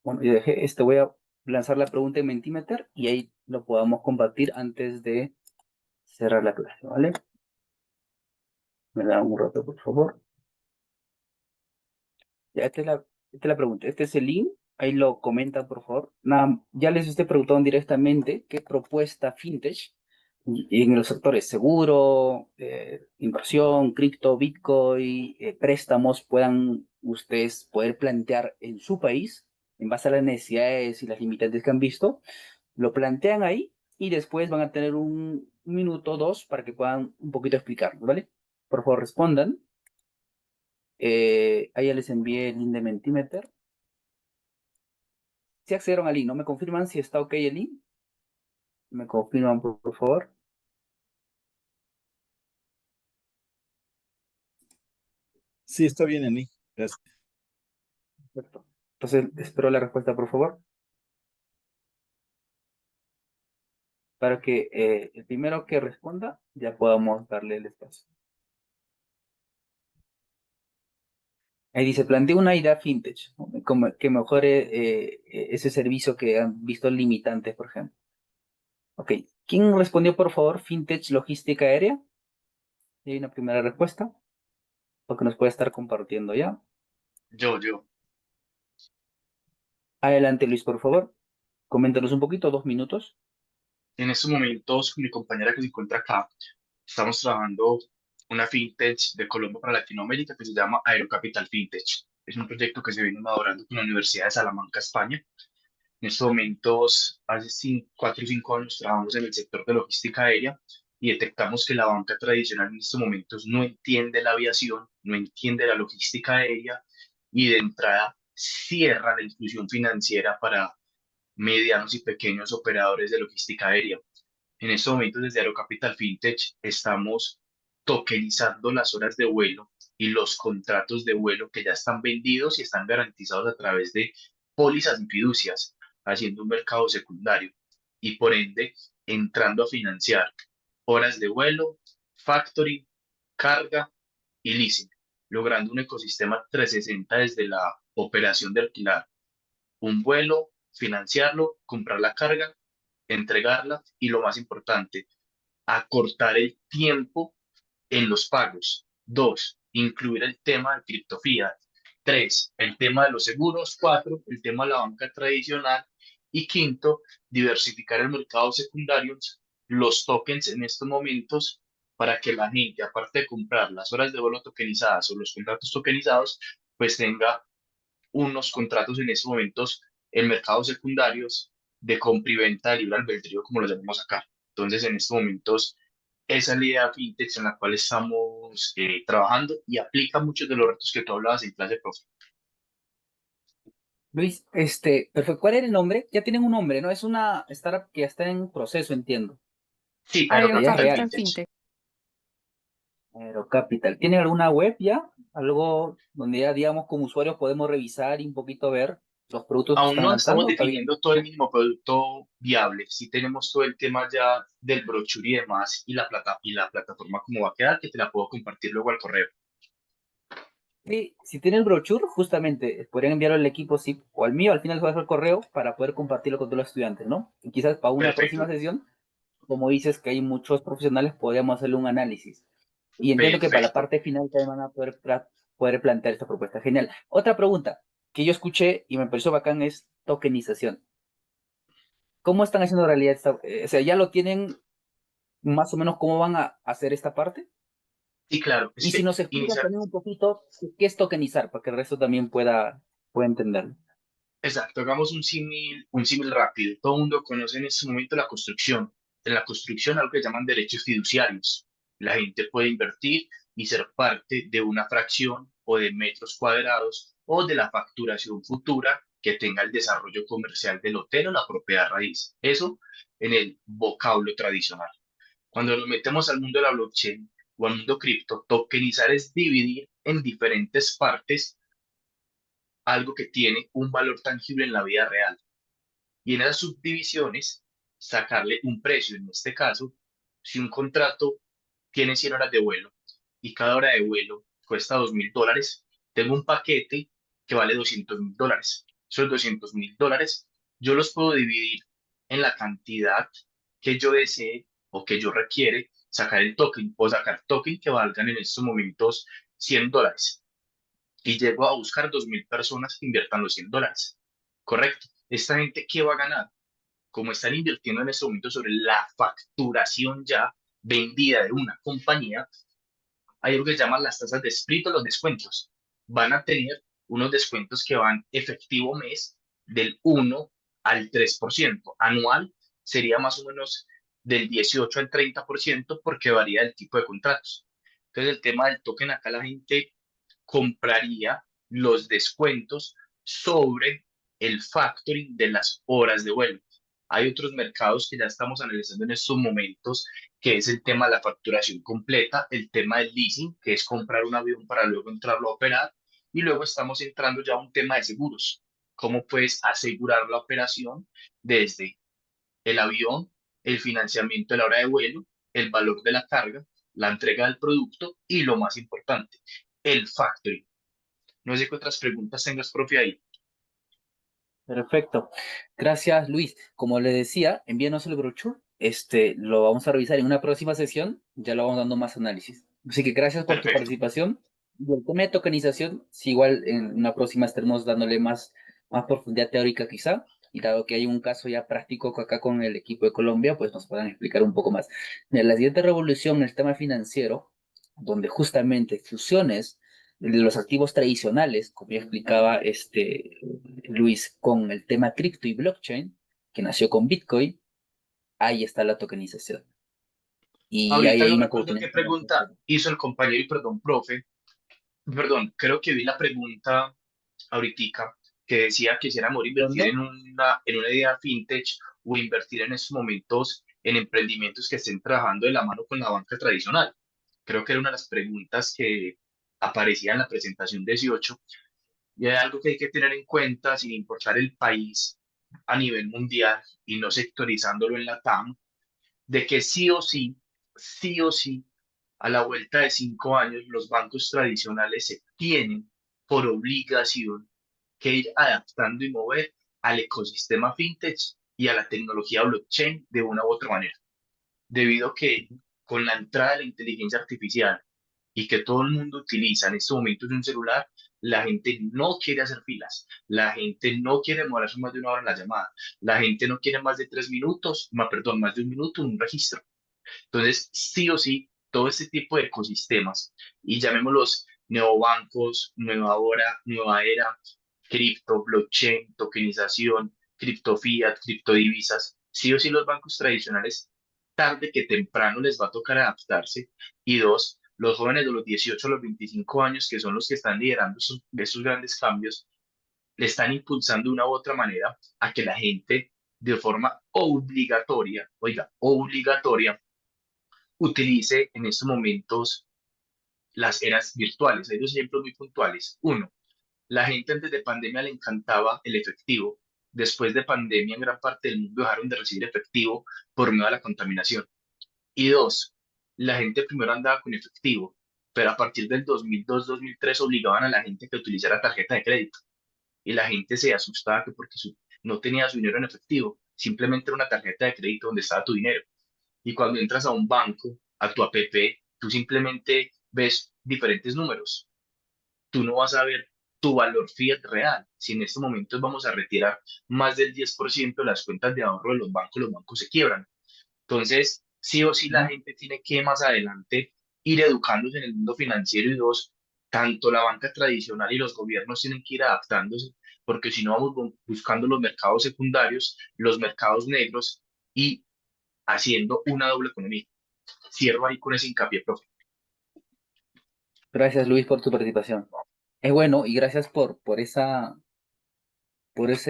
Bueno, yo dejé, voy a lanzar la pregunta en Mentimeter y ahí lo podamos compartir antes de cerrar la clase, ¿vale? Me da un rato, por favor. Ya, esta es la pregunta. Este es el link. Ahí lo comentan, por favor. Nada, ya les estoy preguntando directamente qué propuesta fintech y en los sectores seguro, inversión, cripto, Bitcoin, préstamos puedan ustedes poder plantear en su país en base a las necesidades y las limitantes que han visto. Lo plantean ahí y después van a tener un minuto o dos para que puedan un poquito explicarlo, ¿vale? Por favor, respondan. Ahí ya les envié el link de Mentimeter. Si accedieron al link, ¿no? ¿Me confirman si está ok el link? ¿Me confirman, por favor? Sí, está bien, Ani. Gracias. Perfecto. Entonces, espero la respuesta, por favor, para que el primero que responda ya podamos darle el espacio. Ahí dice, plantea una idea fintech, ¿no? Que mejore ese servicio que han visto limitantes, por ejemplo. Ok, ¿quién respondió, por favor, fintech logística aérea? Y hay una primera respuesta, lo que nos puede estar compartiendo ya. Yo. Adelante, Luis, por favor. Coméntanos un poquito, 2 minutos. En estos momentos, con mi compañera que se encuentra acá, estamos trabajando una fintech de Colombia para Latinoamérica que se llama Aerocapital Fintech. Es un proyecto que se viene madurando con la Universidad de Salamanca, España. En estos momentos, hace 4 o 5 años, trabajamos en el sector de logística aérea y detectamos que la banca tradicional en estos momentos no entiende la aviación, no entiende la logística aérea y de entrada cierra la inclusión financiera para medianos y pequeños operadores de logística aérea. En estos momentos, desde Aerocapital Fintech, estamos tokenizando las horas de vuelo y los contratos de vuelo que ya están vendidos y están garantizados a través de pólizas y fiducias, haciendo un mercado secundario y por ende entrando a financiar horas de vuelo, factoring, carga y leasing, logrando un ecosistema 360 desde la operación de alquilar un vuelo, financiarlo, comprar la carga, entregarla y lo más importante, acortar el tiempo en los pagos. Dos, incluir el tema de criptofiat. Tres, el tema de los seguros. Cuatro, el tema de la banca tradicional. Y quinto, diversificar el mercado secundario, los tokens en estos momentos para que la gente, aparte de comprar las horas de vuelo tokenizadas o los contratos tokenizados, pues tenga unos contratos en estos momentos en mercados secundarios de compra y venta de libre albedrío, como lo llamamos acá. Entonces, en estos momentos, esa es la idea fintech en la cual estamos trabajando y aplica muchos de los retos que tú hablabas en clase, profe. Luis, perfecto. ¿Cuál era el nombre? Ya tienen un nombre, ¿no? Es una startup que ya está en proceso, entiendo. Sí, Ya es Aerocapital real. Aerocapital Fintech. Fintech. Aerocapital. ¿Tiene alguna web ya? Algo donde ya, digamos, como usuarios podemos revisar y un poquito ver los productos que Aún están no estamos lanzando, todavía. definiendo todo el mínimo producto viable. Sí tenemos todo el tema ya del brochure y demás y la plataforma cómo va a quedar, que te la puedo compartir luego al correo. Sí, si tiene el brochure, justamente podrían enviarlo al equipo sí, o al mío, al final se va a hacer el correo para poder compartirlo con todos los estudiantes, ¿no? Y quizás para una próxima Perfecto, sesión, como dices que hay muchos profesionales, podríamos hacerle un análisis. Y entiendo que para la perfecto. parte final también van a poder plantear esta propuesta. Genial. Otra pregunta que yo escuché y me pareció bacán es tokenización. ¿Cómo están haciendo realidad esta? O sea, ¿ya lo tienen más o menos cómo van a hacer esta parte? Y claro, es Y si que nos explicas iniciar, también un poquito qué es tokenizar, para que el resto también pueda entenderlo. exacto, hagamos un símil rápido. Todo el mundo conoce en este momento la construcción. En la construcción algo que llaman derechos fiduciarios. La gente puede invertir y ser parte de una fracción o de metros cuadrados o de la facturación futura que tenga el desarrollo comercial del hotel o la propiedad raíz. Eso en el vocablo tradicional. Cuando nos metemos al mundo de la blockchain o al mundo cripto, tokenizar es dividir en diferentes partes algo que tiene un valor tangible en la vida real y en esas subdivisiones sacarle un precio. En este caso, si un contrato tiene 100 horas de vuelo y cada hora de vuelo cuesta $2.000, tengo un paquete que vale $200.000. Esos $200.000 yo los puedo dividir en la cantidad que yo desee o que yo requiere sacar el token o sacar token que valgan en estos momentos $100 y llego a buscar 2.000 personas que inviertan los $100. Correcto. ¿Esta gente qué va a ganar? Como están invirtiendo en este momento sobre la facturación ya vendida de una compañía, hay algo que se llaman las tasas de split o los descuentos. Van a tener unos descuentos que van efectivo mes del 1 al 3%. Anual sería más o menos del 18 al 30% porque varía del tipo de contratos. Entonces, el tema del token acá la gente compraría los descuentos sobre el factoring de las horas de vuelo. Hay otros mercados que ya estamos analizando en estos momentos, que es el tema de la facturación completa, el tema del leasing, que es comprar un avión para luego entrarlo a operar, y luego estamos entrando ya a un tema de seguros. ¿Cómo puedes asegurar la operación desde el avión, el financiamiento de la hora de vuelo, el valor de la carga, la entrega del producto y lo más importante, el factoring? No sé qué otras preguntas tengas, profe, ahí. Perfecto. Gracias, Luis. Como le decía, envíanos el brochure. Lo vamos a revisar en una próxima sesión. Ya lo vamos dando más análisis. Así que gracias por tu Perfecto. participación. Y el tema de tokenización, si igual en una próxima estaremos dándole más profundidad teórica quizá. Y dado que hay un caso ya práctico acá con el equipo de Colombia, pues nos puedan explicar un poco más. En la siguiente revolución, en el tema financiero, donde justamente fusiones de los activos tradicionales, como ya explicaba Luis, con el tema cripto y blockchain, que nació con Bitcoin, ahí está la tokenización. Y ahí Ahorita hay no una recuerdo oportunidad qué para pregunta hizo el compañero y perdón, profe. Perdón, creo que vi la pregunta ahorita que decía que si era mejor invertir ¿Dónde? en una idea fintech o invertir en estos momentos en emprendimientos que estén trabajando de la mano con la banca tradicional. Creo que era una de las preguntas que aparecía en la presentación 18 y hay algo que hay que tener en cuenta sin importar el país a nivel mundial y no sectorizándolo en la TAM, de que sí o sí, a la vuelta de 5 años, los bancos tradicionales se tienen por obligación que ir adaptando y mover al ecosistema fintech y a la tecnología blockchain de una u otra manera, debido a que con la entrada de la inteligencia artificial y que todo el mundo utiliza en estos momentos un celular, la gente no quiere hacer filas, la gente no quiere demorarse más de una hora en la llamada, la gente no quiere más de 3 minutos, perdón, más de un minuto en un registro. Entonces, sí o sí, todo este tipo de ecosistemas, y llamémoslos neobancos, nueva hora, nueva era, cripto, blockchain, tokenización, cripto fiat, criptodivisas, sí o sí los bancos tradicionales, tarde que temprano les va a tocar adaptarse. Y dos, los jóvenes de los 18 a los 25 años, que son los que están liderando esos grandes cambios, le están impulsando de una u otra manera a que la gente de forma obligatoria, oiga, obligatoria, utilice en estos momentos las eras virtuales. Hay dos ejemplos muy puntuales. Uno, La gente antes de pandemia le encantaba el efectivo. Después de pandemia, en gran parte del mundo dejaron de recibir efectivo por miedo a la contaminación. Y dos, la gente primero andaba con efectivo, pero a partir del 2002-2003 obligaban a la gente que utilizara tarjeta de crédito. Y la gente se asustaba que porque no tenía su dinero en efectivo, simplemente era una tarjeta de crédito donde estaba tu dinero. Y cuando entras a un banco, a tu APP, tú simplemente ves diferentes números. Tú no vas a ver tu valor fiat real. Si en estos momentos vamos a retirar más del 10% de las cuentas de ahorro de los bancos se quiebran. Entonces, sí o sí la ¿no? gente tiene que más adelante ir educándose en el mundo financiero y dos, tanto la banca tradicional y los gobiernos tienen que ir adaptándose, porque si no vamos buscando los mercados secundarios, los mercados negros y haciendo una doble economía. Cierro ahí con ese hincapié, profe. Gracias, Luis, por tu participación. Es bueno y gracias por ese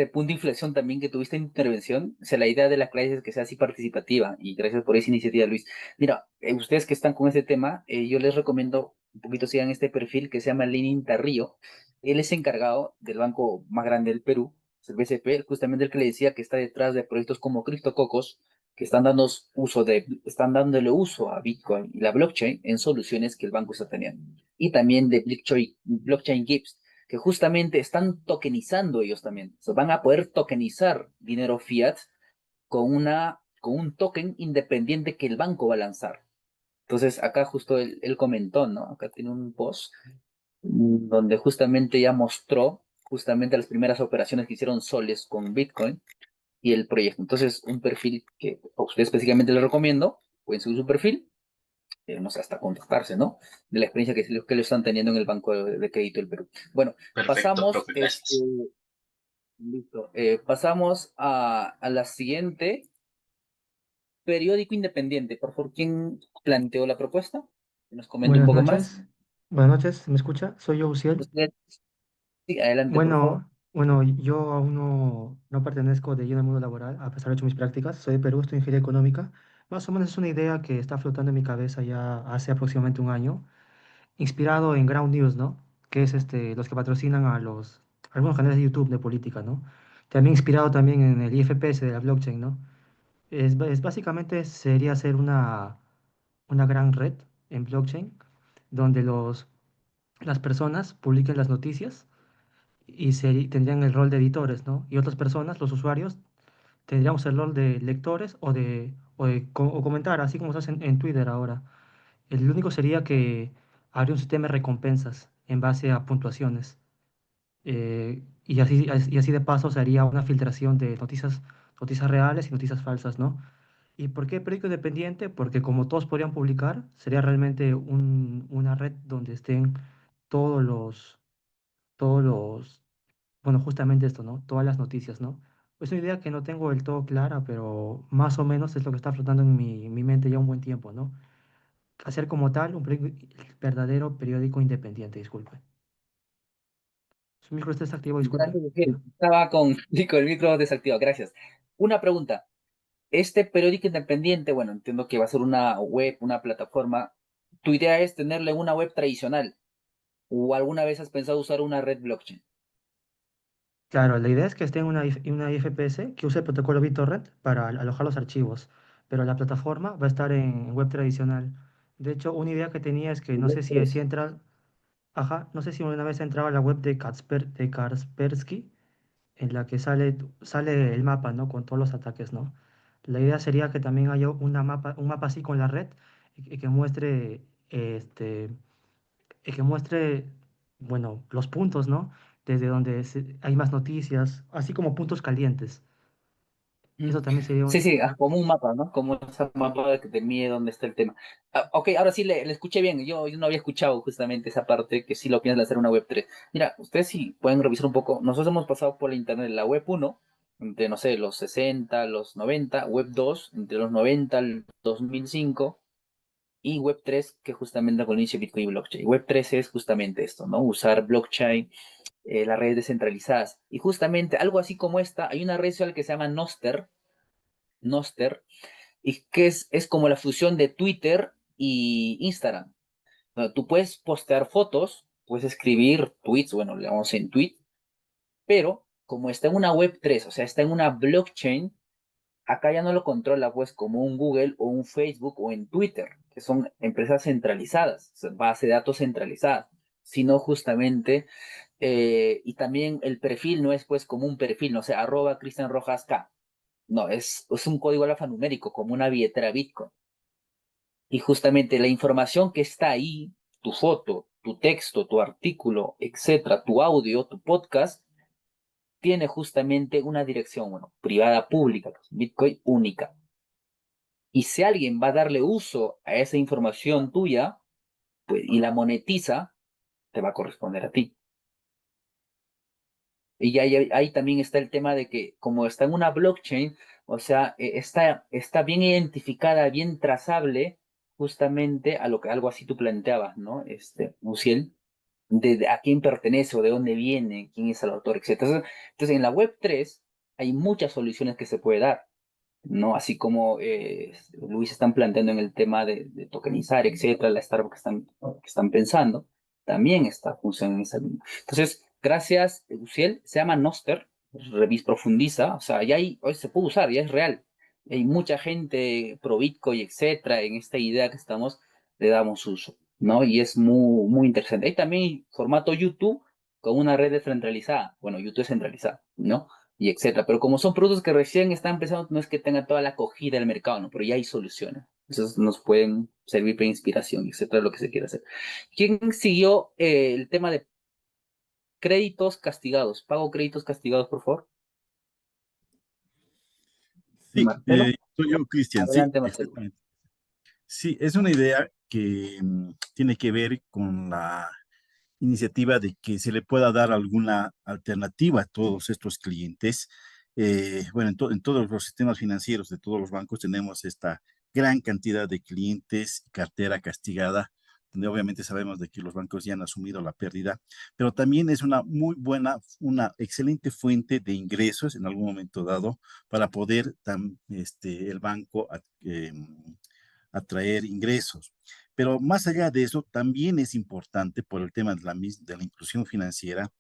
punto de inflexión también que tuviste en intervención. O sea, la idea de la clase es que sea así participativa y gracias por esa iniciativa, Luis. Mira, ustedes que están con este tema, yo les recomiendo un poquito sigan este perfil que se llama Lenin Tarrío. Él es encargado del banco más grande del Perú, es el BCP, justamente el que le decía que está detrás de proyectos como CryptoCocos, que están dándole uso a Bitcoin y la blockchain en soluciones que el banco está teniendo. Y también de Blockchain Gips, que justamente están tokenizando ellos también. O sea, van a poder tokenizar dinero fiat con un token independiente que el banco va a lanzar. Entonces, acá justo él comentó, ¿no? Acá tiene un post donde justamente ya mostró justamente las primeras operaciones que hicieron soles con Bitcoin y el proyecto. Entonces, un perfil que a usted específicamente le recomiendo, pueden seguir su perfil, no sé, hasta contactarse, ¿no? De la experiencia que lo están teniendo en el Banco de Crédito del Perú. Bueno, Perfecto, pasamos, profe, gracias. listo, pasamos a la siguiente, periódico independiente. Por favor, ¿quién planteó la propuesta? Que nos comente un Buenas poco más. noches. Buenas noches, ¿me escucha? Soy yo, Uciel. Usted, sí, adelante, por favor. Bueno, yo aún no pertenezco de lleno al mundo laboral, a pesar de hecho mis prácticas. Soy de Perú, estoy en ingeniería económica. Más o menos es una idea que está flotando en mi cabeza ya hace aproximadamente un año, inspirado en Ground News, ¿no? Que es los que patrocinan a algunos canales de YouTube de política, ¿no? También inspirado también en el IFPS de la blockchain, ¿no? Básicamente sería hacer una gran red en blockchain donde las personas publiquen las noticias y tendrían el rol de editores, ¿no? Y otras personas, los usuarios, tendríamos el rol de lectores o comentar, así como se hace en Twitter ahora. El único sería que habría un sistema de recompensas en base a puntuaciones. Y así de paso se haría una filtración de noticias reales y noticias falsas, ¿no? ¿Y por qué periódico independiente? Porque como todos podrían publicar, sería realmente una red donde estén todos todos los, bueno, justamente esto, ¿no? Todas las noticias, ¿no? Es una idea que no tengo del todo clara, pero más o menos es lo que está flotando en mi mente ya un buen tiempo, ¿no? Hacer como tal verdadero periódico independiente, disculpe. Su micro está desactivo, disculpe. Gracias, Ezequiel. Estaba con el micro desactivado, gracias. Una pregunta. Este periódico independiente, bueno, entiendo que va a ser una web, una plataforma. ¿Tu idea es tenerle una web tradicional o alguna vez has pensado usar una red blockchain? Claro, la idea es que esté en una IFPS que use el protocolo BitTorrent para alojar los archivos, pero la plataforma va a estar en web tradicional. De hecho, una idea que tenía es que no sé si entra, ajá, no sé si una vez entraba a la web de Kaspersky, en la que sale el mapa, ¿no? Con todos los ataques, ¿no? La idea sería que también haya un mapa así con la red y que muestre, y que muestre, bueno, los puntos, ¿no? Desde donde hay más noticias, así como puntos calientes. Mm. Eso también sería Sí, un... sí, como un mapa, ¿no? Como ese mapa que te mide dónde está el tema. Ah, ok, ahora sí le escuché bien. Yo no había escuchado justamente esa parte que sí lo piensas hacer una web 3. Mira, ustedes sí pueden revisar un poco. Nosotros hemos pasado por la internet, la web uno entre, no sé, los 60 los 90 web 2 entre los 90 al 2005 y web 3 que justamente con el inicio de Bitcoin y blockchain. Web 3 es justamente esto, ¿no? Usar blockchain, las redes descentralizadas. Y justamente algo así como esta, hay una red social que se llama Noster, y que es como la fusión de Twitter y Instagram. Tú puedes postear fotos puedes escribir tweets, bueno, digamos en tweet, pero como está en una Web3, o sea, está en una blockchain, acá ya no lo controla pues como un Google o un Facebook o en Twitter, que son empresas centralizadas, base de datos centralizadas, sino justamente, y también el perfil no es pues como un perfil, no sé, arroba Cristian Rojas K. No, es un código alfanumérico, como una billetera Bitcoin. Y justamente la información que está ahí, tu foto, tu texto, tu artículo, etcétera, tu audio, tu podcast, tiene justamente una dirección, bueno, privada, pública, pues, Bitcoin única. Y si alguien va a darle uso a esa información tuya, pues, y la monetiza, te va a corresponder a ti. Y ahí también está el tema de que como está en una blockchain, o sea, está bien identificada, bien trazable, justamente a lo que algo así tú planteabas, ¿no? Uciel, de a quién pertenece o de dónde viene, quién es el autor, etcétera. Entonces, en la Web3 hay muchas soluciones que se puede dar, ¿no? Así como Luis están planteando en el tema de tokenizar, etcétera, la startup que están pensando, también está funcionando en esa línea. Entonces, gracias, Uciel, se llama Noster, profundiza, o sea, hoy se puede usar, ya es real. Hay mucha gente pro Bitcoin, etcétera, en esta idea que le damos uso, ¿no? Y es muy, muy interesante. Hay también formato YouTube con una red descentralizada, bueno, YouTube es centralizada, ¿no? Y etcétera. Pero como son productos que recién están empezando, no es que tengan toda la acogida del mercado, ¿no? Pero ya hay soluciones. Entonces nos pueden servir para inspiración, etcétera, lo que se quiera hacer. ¿Quién siguió el tema de créditos castigados? Pago créditos castigados, por favor. Sí, Marcelo. soy yo, Cristian, sí, Adelante, Marcelo. exactamente. Sí, es una idea que tiene que ver con la iniciativa de que se le pueda dar alguna alternativa a todos estos clientes. Bueno, en todos los sistemas financieros de todos los bancos tenemos esta gran cantidad de clientes, cartera castigada, donde obviamente sabemos de que los bancos ya han asumido la pérdida, pero también es una muy buena, una excelente fuente de ingresos en algún momento dado para poder el banco atraer ingresos. Pero más allá de eso, también es importante por el tema de la inclusión financiera,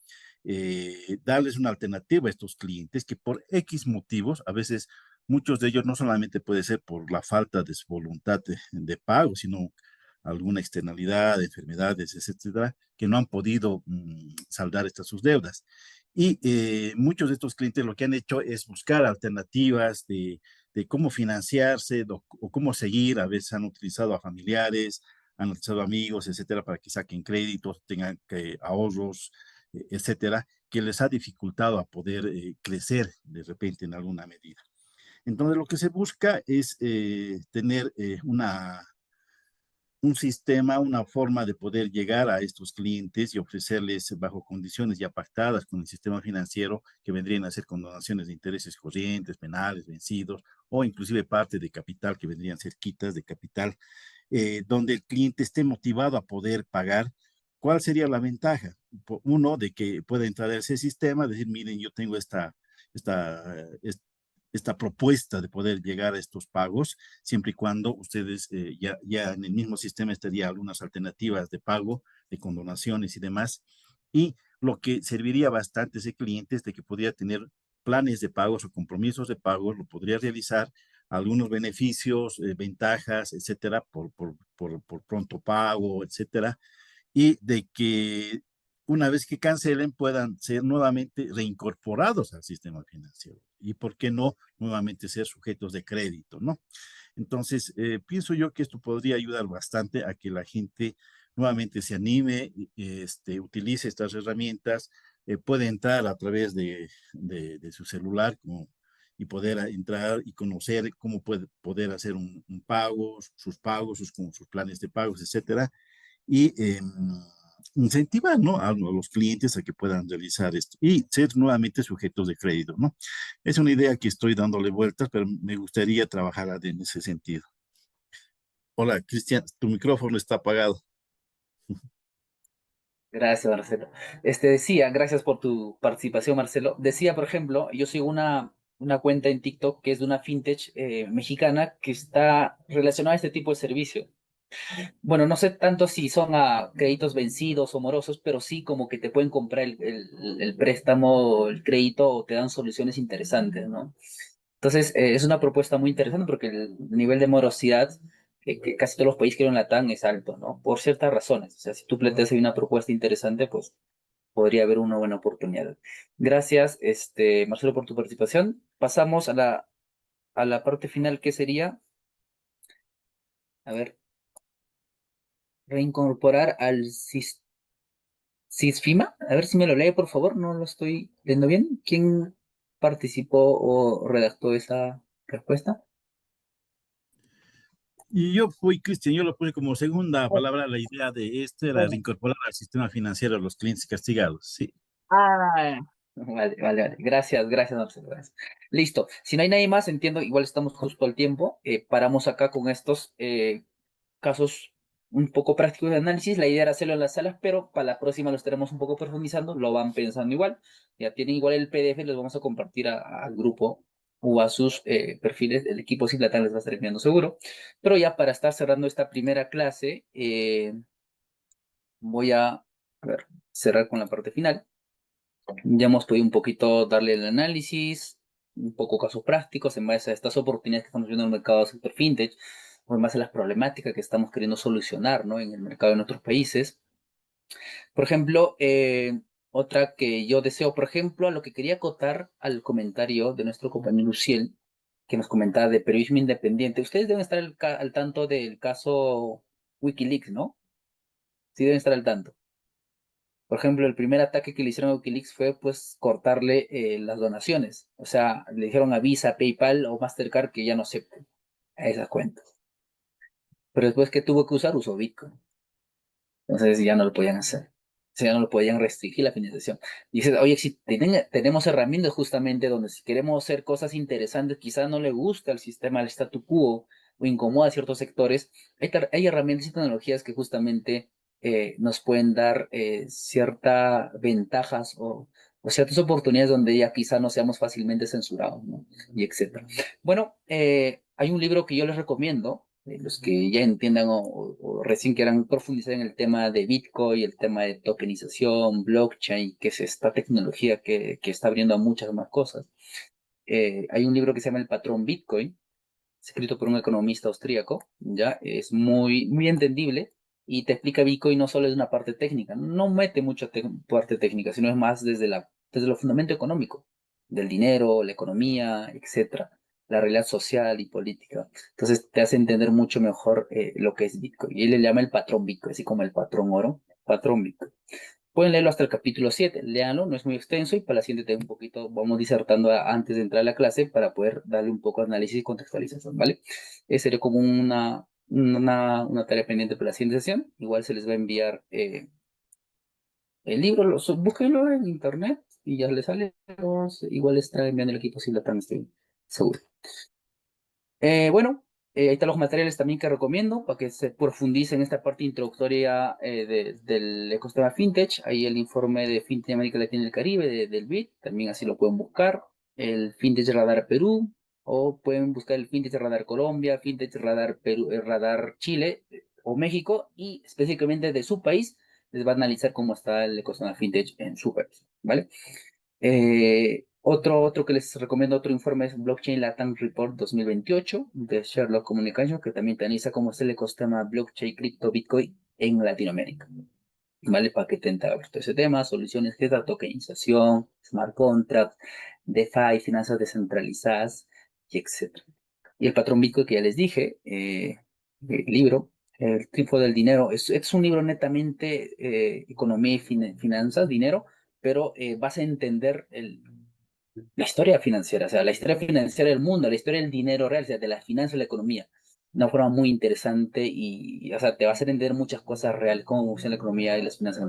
darles una alternativa a estos clientes que por X motivos, a veces muchos de ellos no solamente puede ser por la falta de su voluntad de pago, sino alguna externalidad, enfermedades, etcétera, que no han podido saldar estas sus deudas. Y muchos de estos clientes lo que han hecho es buscar alternativas de cómo financiarse o cómo seguir. A veces han utilizado a familiares, han utilizado amigos, etcétera, para que saquen créditos, tengan ahorros, etcétera, que les ha dificultado a poder crecer de repente en alguna medida. Entonces, lo que se busca es tener un sistema, una forma de poder llegar a estos clientes y ofrecerles bajo condiciones ya pactadas con el sistema financiero, que vendrían a ser con donaciones de intereses corrientes, penales, vencidos, o inclusive parte de capital, que vendrían a ser quitas de capital, donde el cliente esté motivado a poder pagar. ¿Cuál sería la ventaja? Uno, de que pueda entrar a ese sistema, decir, miren, yo tengo esta, esta propuesta de poder llegar a estos pagos, siempre y cuando ustedes ya en el mismo sistema estaría algunas alternativas de pago, de condonaciones y demás. Y lo que serviría bastante a ese cliente es de que podría tener planes de pagos o compromisos de pagos, lo podría realizar, algunos beneficios, ventajas, etcétera, por pronto pago, etcétera, y de que una vez que cancelen puedan ser nuevamente reincorporados al sistema financiero y, ¿por qué no?, nuevamente ser sujetos de crédito, ¿no? Entonces, pienso yo que esto podría ayudar bastante a que la gente nuevamente se anime, utilice estas herramientas, puede entrar a través de su celular y poder entrar y conocer cómo puede poder hacer un pago, sus pagos, sus planes de pagos, etcétera, y incentivar, ¿no?, a los clientes a que puedan realizar esto y ser nuevamente sujetos de crédito, ¿no? Es una idea que estoy dándole vueltas, pero me gustaría trabajar en ese sentido. Hola, Cristian, tu micrófono está apagado. Gracias, Marcelo. Decía, gracias por tu participación, Marcelo. Decía, por ejemplo, yo sigo una cuenta en TikTok que es de una fintech mexicana que está relacionada a este tipo de servicio. Bueno, no sé tanto si son a créditos vencidos o morosos, pero sí como que te pueden comprar el préstamo, el crédito o te dan soluciones interesantes, ¿no? Entonces, es una propuesta muy interesante porque el nivel de morosidad que casi todos los países que lo Latam es alto, ¿no? Por ciertas razones. O sea, si tú planteas ahí una propuesta interesante, pues podría haber una buena oportunidad. Gracias, Marcelo, por tu participación. Pasamos a la parte final, que sería, a ver, reincorporar al CISFIMA. A ver si me lo lee, por favor, no lo estoy leyendo bien. ¿Quién participó o redactó esa respuesta? Y yo fui, Cristian, yo lo puse como segunda palabra, la idea de esto era Bueno. reincorporar al sistema financiero a los clientes castigados, sí. Ah, vale, vale, vale. Gracias, gracias, Marcelo. Gracias. Listo. Si no hay nadie más, entiendo, igual estamos justo al tiempo. Paramos acá con estos casos un poco prácticos de análisis. La idea era hacerlo en las salas, pero para la próxima lo estaremos un poco profundizando. Lo van pensando igual. Ya tienen igual el PDF, los vamos a compartir al grupo o a sus perfiles. El equipo Cislatan les va a estar enviando seguro. Pero ya para estar cerrando esta primera clase, voy a ver, cerrar con la parte final. Ya hemos podido un poquito darle el análisis, un poco casos prácticos en base a estas oportunidades que estamos viendo en el mercado del sector fintech, o en base a las problemáticas que estamos queriendo solucionar, ¿no? En el mercado de nuestros países. Por ejemplo, otra que yo deseo, por ejemplo, a lo que quería acotar al comentario de nuestro compañero Luciel, que nos comentaba de periodismo independiente. Ustedes deben estar al tanto del caso Wikileaks, ¿no? Sí, deben estar al tanto. Por ejemplo, el primer ataque que le hicieron a Wikileaks fue pues cortarle las donaciones. O sea, le dijeron a Visa, PayPal o Mastercard que ya no acepten a esas cuentas. Pero después que tuvo que usar, usó Bitcoin. Entonces ya no lo podían hacer. O sea, ya no lo podían restringir la financiación. Y dices, oye, si tenemos herramientas justamente donde si queremos hacer cosas interesantes, quizás no le gusta el sistema, el statu quo o incomoda a ciertos sectores, hay herramientas y tecnologías que justamente nos pueden dar ciertas ventajas o ciertas oportunidades donde ya quizá no seamos fácilmente censurados, ¿no? Y etcétera. Bueno, hay un libro que yo les recomiendo, los que ya entiendan o recién quieran profundizar en el tema de Bitcoin, el tema de tokenización, blockchain, que es esta tecnología que está abriendo a muchas más cosas. Hay un libro que se llama El Patrón Bitcoin, escrito por un economista austríaco, ya es muy, muy entendible y te explica Bitcoin no solo es una parte técnica, no mete mucha parte técnica, sino es más desde lo fundamento económico, del dinero, la economía, etcétera, la realidad social y política. Entonces te hace entender mucho mejor lo que es Bitcoin. Y él le llama el patrón Bitcoin, así como el patrón oro, patrón Bitcoin. Pueden leerlo hasta el capítulo 7, léanlo, no es muy extenso y para la siguiente un poquito vamos disertando antes de entrar a la clase para poder darle un poco de análisis y contextualización, ¿vale? Sería como una tarea pendiente para la siguiente sesión. Igual se les va a enviar el libro, búsquenlo en internet y ya les sale. Igual les trae enviando el equipo si la estoy seguro. Bueno, ahí están los materiales también que recomiendo para que se profundice en esta parte introductoria del ecosistema fintech. Ahí el informe de Fintech América Latina y el Caribe del BID, también así lo pueden buscar. El Fintech Radar Perú, o pueden buscar el Fintech Radar Colombia, Fintech Radar Perú, Radar Chile o México, y específicamente de su país, les va a analizar cómo está el ecosistema fintech en su país, ¿vale? Otro que les recomiendo, otro informe es Blockchain Latam Report 2028 de Sherlock Communication, que también te analiza cómo es el ecosistema blockchain, cripto, Bitcoin en Latinoamérica. ¿Vale? Para que te entabres todo ese tema, soluciones que da tokenización, smart contracts, DeFi, finanzas descentralizadas, y etc. Y el patrón Bitcoin que ya les dije, el libro, El triunfo del dinero, es un libro netamente economía y finanzas, dinero, pero vas a entender la historia financiera, o sea, la historia financiera del mundo, la historia del dinero real, o sea, de la finanza y la economía, de una forma muy interesante o sea, te va a hacer entender muchas cosas reales, cómo funciona la economía y las finanzas.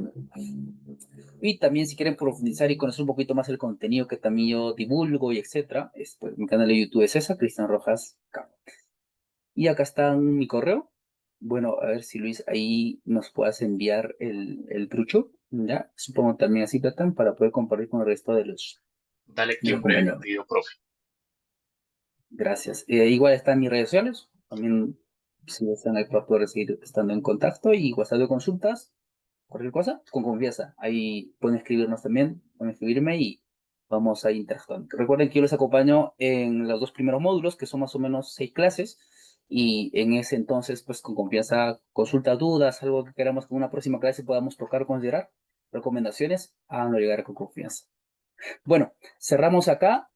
Y también si quieren profundizar y conocer un poquito más el contenido que también yo divulgo y etcétera, pues, mi canal de YouTube es esa, Cristian Rojas K. Y acá está mi correo. Bueno, a ver si Luis ahí nos puedas enviar el trucho, ¿ya? Supongo también así, Platán, para poder compartir con el resto Dale de que los en breve lo compañeros. envío, profe. Gracias. Igual están mis redes sociales, también Si desean ahí para poder seguir estando en contacto y WhatsApp de consultas, cualquier cosa, con confianza. Ahí pueden escribirnos también, pueden escribirme y vamos a ir interactuando. Recuerden que yo les acompaño en los dos primeros módulos, que son más o menos 6 clases, y en ese entonces, pues con confianza, consulta dudas, algo que queramos que en una próxima clase podamos tocar o considerar, recomendaciones, háganlo llegar con confianza. Bueno, cerramos acá.